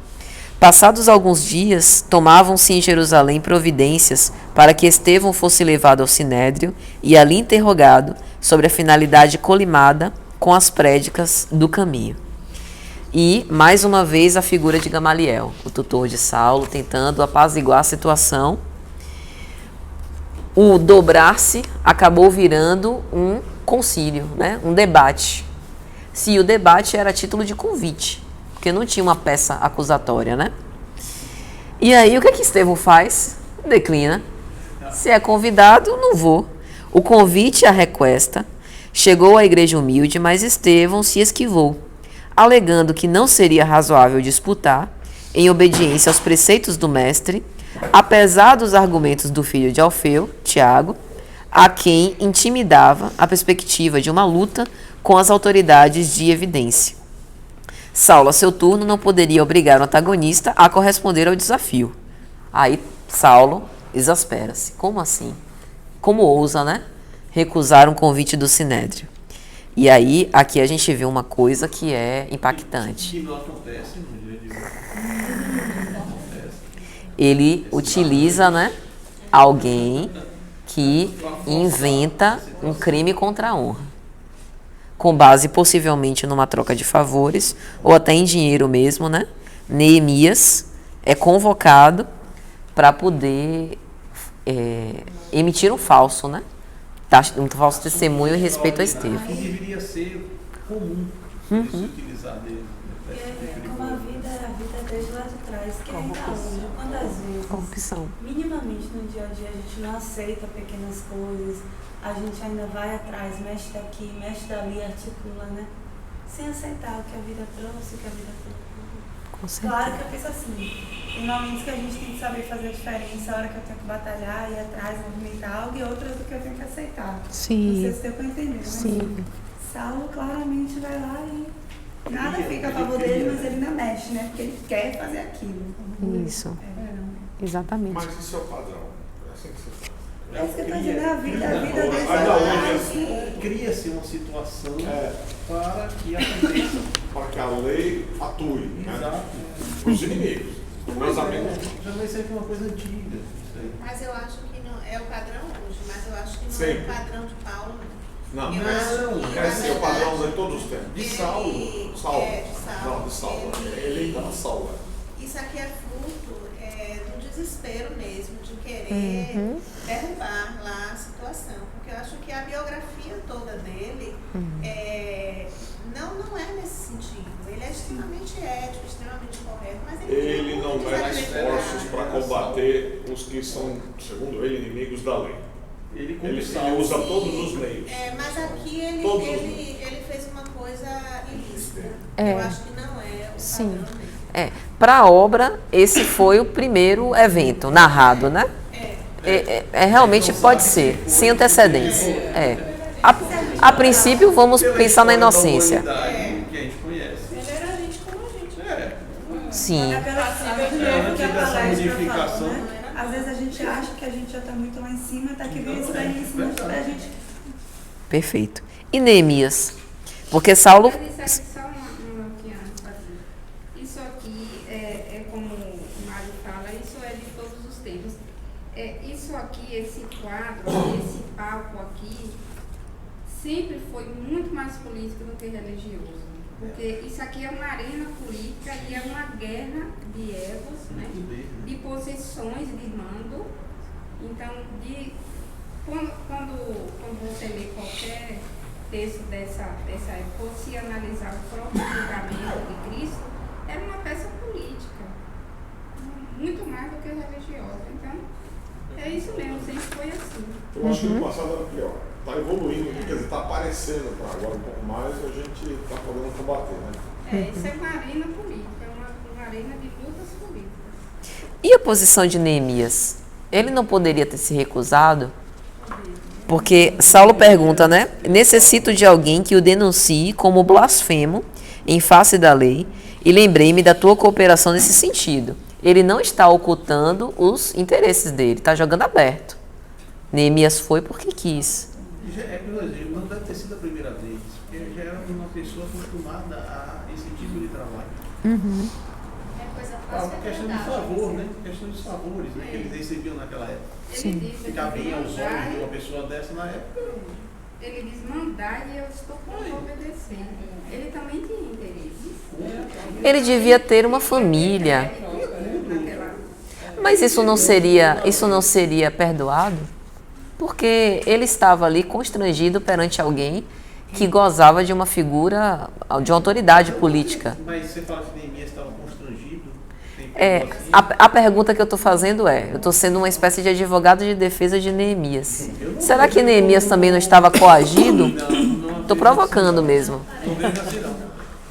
S1: Passados alguns dias, tomavam-se em Jerusalém providências para que Estevão fosse levado ao Sinédrio e ali interrogado sobre a finalidade colimada com as prédicas do caminho. E, mais uma vez, a figura de Gamaliel, o tutor de Saulo, tentando apaziguar a situação. O dobrar-se acabou virando um concílio, né? Um debate. Se o debate era título de convite, porque não tinha uma peça acusatória, né? E aí, o que Estevão faz? Declina. Se é convidado, não vou. O convite à requesta chegou à igreja humilde, mas Estevão se esquivou, alegando que não seria razoável disputar, em obediência aos preceitos do mestre, apesar dos argumentos do filho de Alfeu, Tiago, a quem intimidava a perspectiva de uma luta com as autoridades de evidência. Saulo, a seu turno, não poderia obrigar o antagonista a corresponder ao desafio. Aí Saulo exaspera-se. Como assim? Como ousa, né? Recusar um convite do Sinédrio. E aí, aqui a gente vê uma coisa que é impactante.
S6: Que não acontece no dia de hoje. Não acontece.
S1: Ele utiliza, né, alguém que inventa um crime contra a honra, com base possivelmente numa troca de favores, ou até em dinheiro mesmo, né? Neemias é convocado para poder emitir um falso, né? Um falso testemunho em respeito a Estevão.
S6: Que deveria ser comum se utilizar dele.
S7: Como a vida era a vida desde lá de trás, que ainda hoje, quantas vezes,
S1: Corrupção.
S7: minimamente no dia a dia, a gente não aceita pequenas coisas, a gente ainda vai atrás, mexe daqui, mexe dali, articula, né? Sem aceitar o que a vida trouxe, o que a vida trouxe.
S1: Com certeza.
S7: Claro que eu penso assim, tem momentos que a gente tem que saber fazer a diferença, a hora que eu tenho que batalhar, ir atrás, movimentar algo, e outras do que eu tenho que aceitar.
S1: Sim.
S7: Não sei se deu pra entender, mas
S1: Sim.
S7: Saulo claramente vai lá e nada fica a favor dele, mas ele ainda mexe, né? Porque ele quer fazer aquilo.
S1: Isso. Exatamente.
S5: Mas isso é o padrão. É assim que se faz.
S7: É isso que eu estou dizendo, a vida dele
S5: Ainda
S7: é
S5: hoje,
S6: Cria-se uma situação para que aconteça.
S5: para que a lei atue, né?
S6: Exato.
S5: Para os inimigos. Meus amigos.
S6: Já vai ser uma coisa antiga. Isso aí.
S10: Mas eu acho que não é o padrão hoje, mas eu acho que não é
S5: Sempre.
S10: o padrão de Paulo.
S5: Não,
S10: Eu acho que,
S5: é sim, o
S10: na
S5: padrão
S10: verdade,
S5: de todos os tempos.
S6: De
S10: ele-
S6: Saulo.
S10: de Saulo.
S5: Não, de Saulo. Ele ainda era Saulo.
S10: Isso aqui é fruto do desespero mesmo, de querer derrubar lá a situação. Porque eu acho que a biografia toda dele não é nesse sentido. Ele é extremamente ético, extremamente correto, mas
S5: Ele
S10: é
S5: não
S10: muito
S5: mede
S10: desacreditado.
S5: esforços para combater os que são, segundo ele, inimigos da lei.
S6: Ele, como
S5: Ele
S6: Saulo,
S5: usa todos os meios.
S10: Mas aqui
S5: Todos.
S10: ele fez uma coisa ilícita.
S1: É.
S10: Eu acho que não é o
S1: Sim.
S10: padrão dele.
S1: Para a obra, esse foi o primeiro evento narrado, né? Realmente pode ser, sem antecedência. A princípio, vamos pensar na inocência.
S6: Que a gente conhece.
S10: Ele era gente como a gente.
S1: Sim.
S6: Antes dessa modificação.
S7: Às vezes a gente acha que a gente já está muito lá em cima, tá que vem isso daí em cima pra gente.
S1: Perfeito. E Neemias? Porque Saulo...
S4: Eu disse aqui só uma aqui antes, Patrícia. Isso aqui é como o Mário fala, isso é de todos os tempos. Isso aqui, esse quadro, esse palco aqui, sempre foi muito mais político do que religioso. Porque isso aqui é uma arena política e é uma guerra de egos, né? De posições de mando. Então, quando você lê qualquer texto dessa época, se analisar o próprio julgamento de Cristo, era uma peça política, muito mais do que religiosa. Então, é isso mesmo, sempre foi assim.
S5: Eu acho que no passado era pior. Está evoluindo, quer dizer, está aparecendo agora um pouco mais e a gente está podendo combater, né?
S4: Isso é uma arena política, é uma arena de lutas políticas.
S1: E a posição de Neemias? Ele não poderia ter se recusado? Porque Saulo pergunta, né? Necessito de alguém que o denuncie como blasfemo em face da lei e lembrei-me da tua cooperação nesse sentido. Ele não está ocultando os interesses dele, está jogando aberto. Neemias foi porque quis.
S6: Não deve ter sido a primeira vez, porque ele já era uma pessoa acostumada a esse tipo de trabalho.
S10: É coisa fácil.
S6: Uma questão de favor, né? Questão de favores, né? Que eles recebiam naquela época. Ficar bem aos olhos de uma pessoa dessa na época.
S4: Ele diz mandar e eu estou para obedecer. Ele também tinha interesse.
S1: Ele devia ter uma família. Mas isso não seria perdoado? Porque ele estava ali constrangido perante alguém que gozava de uma figura, de uma autoridade política.
S6: Mas você fala que Neemias estava constrangido?
S1: A pergunta que eu estou fazendo eu estou sendo uma espécie de advogado de defesa de Neemias. Será que Neemias também não estava coagido? Estou provocando mesmo.
S6: Não vejo assim não.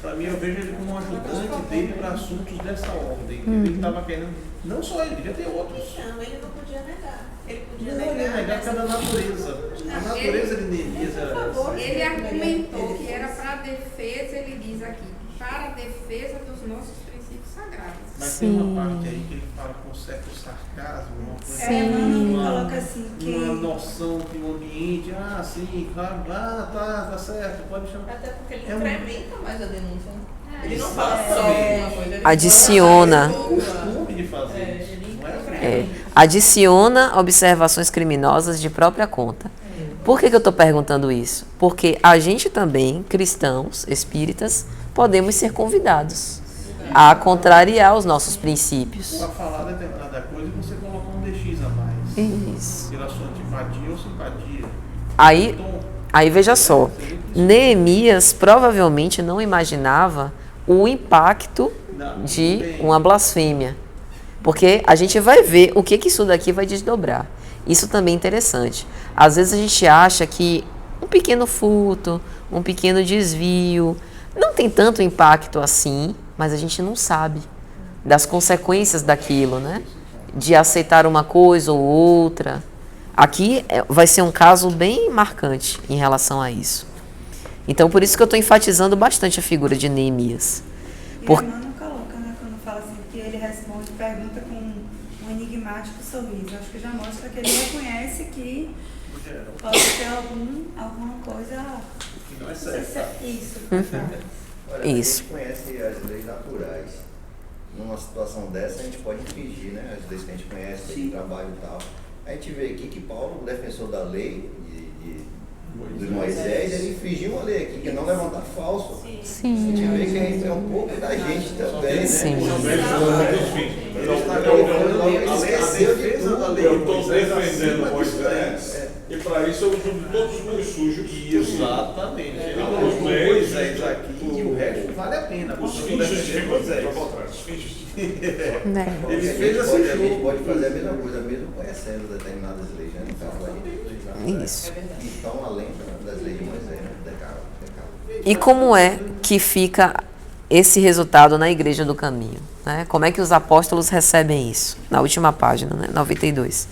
S6: Para mim eu vejo ele como um ajudante dele para assuntos dessa ordem. Ele estava querendo, não só ele, devia ter outros.
S10: Não, ele não podia negar. Ele podia
S6: Não, ele ia negar cada natureza. A natureza de Neemias era essa.
S4: Ele argumentou que era para a defesa, ele diz aqui, para a defesa dos nossos princípios sagrados.
S6: Mas tem uma parte aí que ele fala com certo sarcasmo, uma coisa
S7: Emmanuel me coloca assim, que...
S6: uma noção de um ambiente, sim, claro, tá certo, pode chamar.
S3: Até porque ele
S6: É um-
S3: incrementa mais a denúncia. Ele não fala só uma coisa, ele
S1: Adiciona.
S6: O costume de fazer isso. Não é?
S1: Adiciona observações criminosas de própria conta. Por que eu estou perguntando isso? Porque a gente também, cristãos, espíritas, podemos ser convidados a contrariar os nossos princípios.
S6: Para falar determinada coisa, você coloca um DX a mais.
S1: Isso.
S6: Pela sua antipatia ou simpatia.
S1: Aí veja só, Neemias provavelmente não imaginava o impacto de uma blasfêmia. Porque a gente vai ver o que isso daqui vai desdobrar. Isso também é interessante. Às vezes a gente acha que um pequeno furto, um pequeno desvio, não tem tanto impacto assim, mas a gente não sabe das consequências daquilo, né? De aceitar uma coisa ou outra. Aqui vai ser um caso bem marcante em relação a isso. Então, por isso que eu estou enfatizando bastante a figura de Neemias.
S7: E Emmanuel coloca, né, quando fala assim, que ele responde pergunta com um enigmático sorriso. Acho que já mostra que ele reconhece que pode ter alguma coisa...
S6: Que não é certo.
S7: Isso.
S8: Olha,
S1: Isso.
S8: A gente conhece as leis naturais. Numa situação dessa, a gente pode infringir, né? As leis que a gente conhece, lei de trabalho e tal. A gente vê aqui que Paulo, o defensor da lei de Moisés, ele infringiu uma lei aqui, que é não levantar falso.
S1: Sim.
S8: A gente vê que a gente é um pouco da gente também,
S1: Sim.
S8: né? Ele está colocando, ele esqueceu de tudo.
S5: Eu estou defendendo Moisés e para isso eu junto todos os meus sujos.
S6: Exatamente. Ele colocou Moisés aqui e o resto vale a pena.
S5: Os fins justificam Moisés. Os fins justificam.
S6: Ele fez assim.
S8: A gente pode fazer a mesma coisa, mesmo conhecendo determinadas leis, né? No caso aí.
S1: Isso.
S8: Que estão além das leis de Moisés, né? Decálogo.
S1: E como é que fica esse resultado na Igreja do Caminho? Né? Como é que os apóstolos recebem isso? Na última página, né? 92.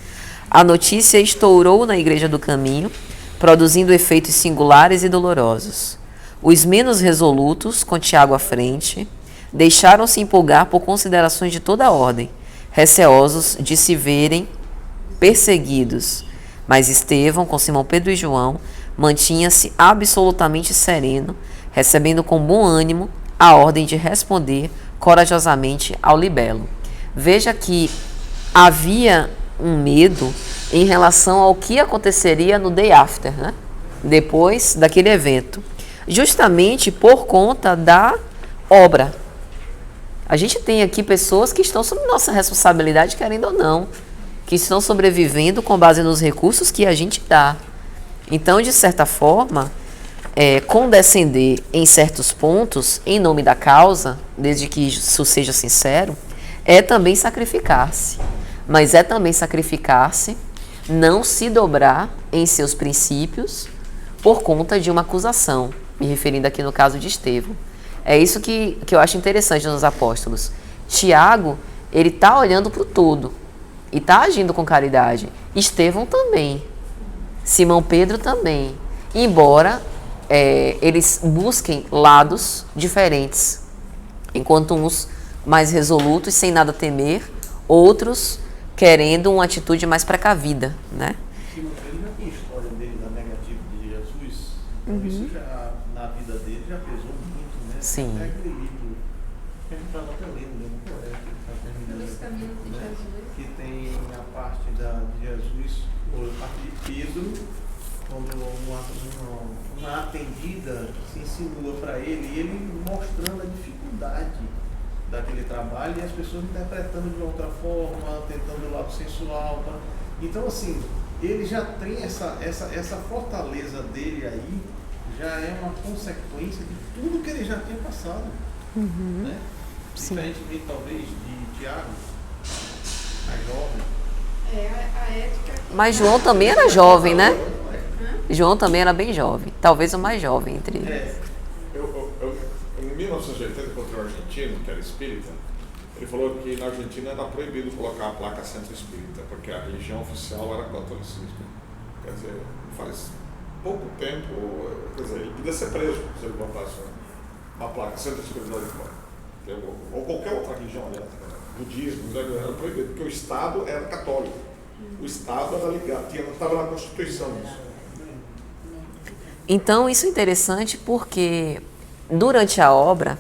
S1: A notícia estourou na Igreja do Caminho, produzindo efeitos singulares e dolorosos. Os menos resolutos, com Tiago à frente, deixaram-se empolgar por considerações de toda a ordem, receosos de se verem perseguidos. Mas Estevão, com Simão Pedro e João, mantinha-se absolutamente sereno, recebendo com bom ânimo a ordem de responder corajosamente ao libelo. Veja que havia um medo em relação ao que aconteceria no day after, né? depois daquele evento, justamente por conta da obra. A gente tem aqui pessoas que estão sob nossa responsabilidade, querendo ou não, que estão sobrevivendo com base nos recursos que a gente dá. Então, de certa forma, condescender em certos pontos, em nome da causa, desde que isso seja sincero, é também sacrificar-se. Mas é também sacrificar-se, não se dobrar em seus princípios por conta de uma acusação, me referindo aqui no caso de Estevão. É isso que eu acho interessante nos apóstolos. Tiago, ele está olhando para o todo e está agindo com caridade. Estevão também. Simão Pedro também. Embora eles busquem lados diferentes. Enquanto uns mais resolutos, sem nada temer, outros querendo uma atitude mais precavida, né?
S6: Simão Pedro já tem história dele da negativa de Jesus. Então isso já, na vida dele, já pesou muito, né?
S1: Sim.
S6: Até aquele livro, que a gente estava até lendo, né? Muito correto, ele está terminando, né? Que tem a parte de Jesus, ou a parte de Pedro, quando uma atendida se insinua para ele, e ele mostrando a dificuldade daquele trabalho e as pessoas interpretando de outra forma, tentando o lado sensual. Tá? Então, assim, ele já tem essa fortaleza dele aí, já é uma consequência de tudo que ele já tinha passado. Né? Diferentemente, talvez, de Tiago, mais jovem.
S9: A ética.
S1: Mas João também era jovem, né? João também era bem jovem. Talvez o mais jovem entre eles.
S5: Em 1980, encontrei um argentino, que era espírita. Ele falou que na Argentina era proibido colocar a placa centro espírita, porque a religião oficial era catolicismo. Quer dizer, faz pouco tempo, quer dizer, ele podia ser preso se ele botasse uma placa centro espírita de fora. Ou qualquer outra religião, aliás, budismo, era proibido, porque o Estado era católico. O Estado era ligado, estava na Constituição isso.
S1: Então, isso é interessante porque durante a obra,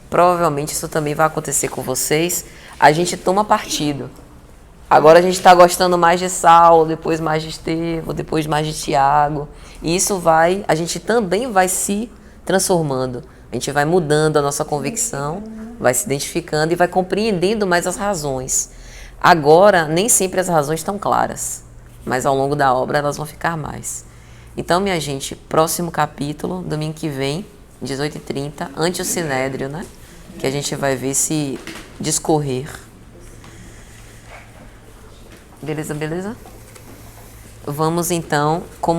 S1: provavelmente isso também vai acontecer com vocês, a gente toma partido. Agora a gente está gostando mais de Saulo, depois mais de Estevão, depois mais de Tiago. E isso a gente também vai se transformando. A gente vai mudando a nossa convicção, vai se identificando e vai compreendendo mais as razões. Agora, nem sempre as razões estão claras, mas ao longo da obra elas vão ficar mais. Então, minha gente, próximo capítulo, domingo que vem, 18h30, ante o Sinédrio, né? Que a gente vai ver se discorrer. Beleza, beleza? Vamos então, como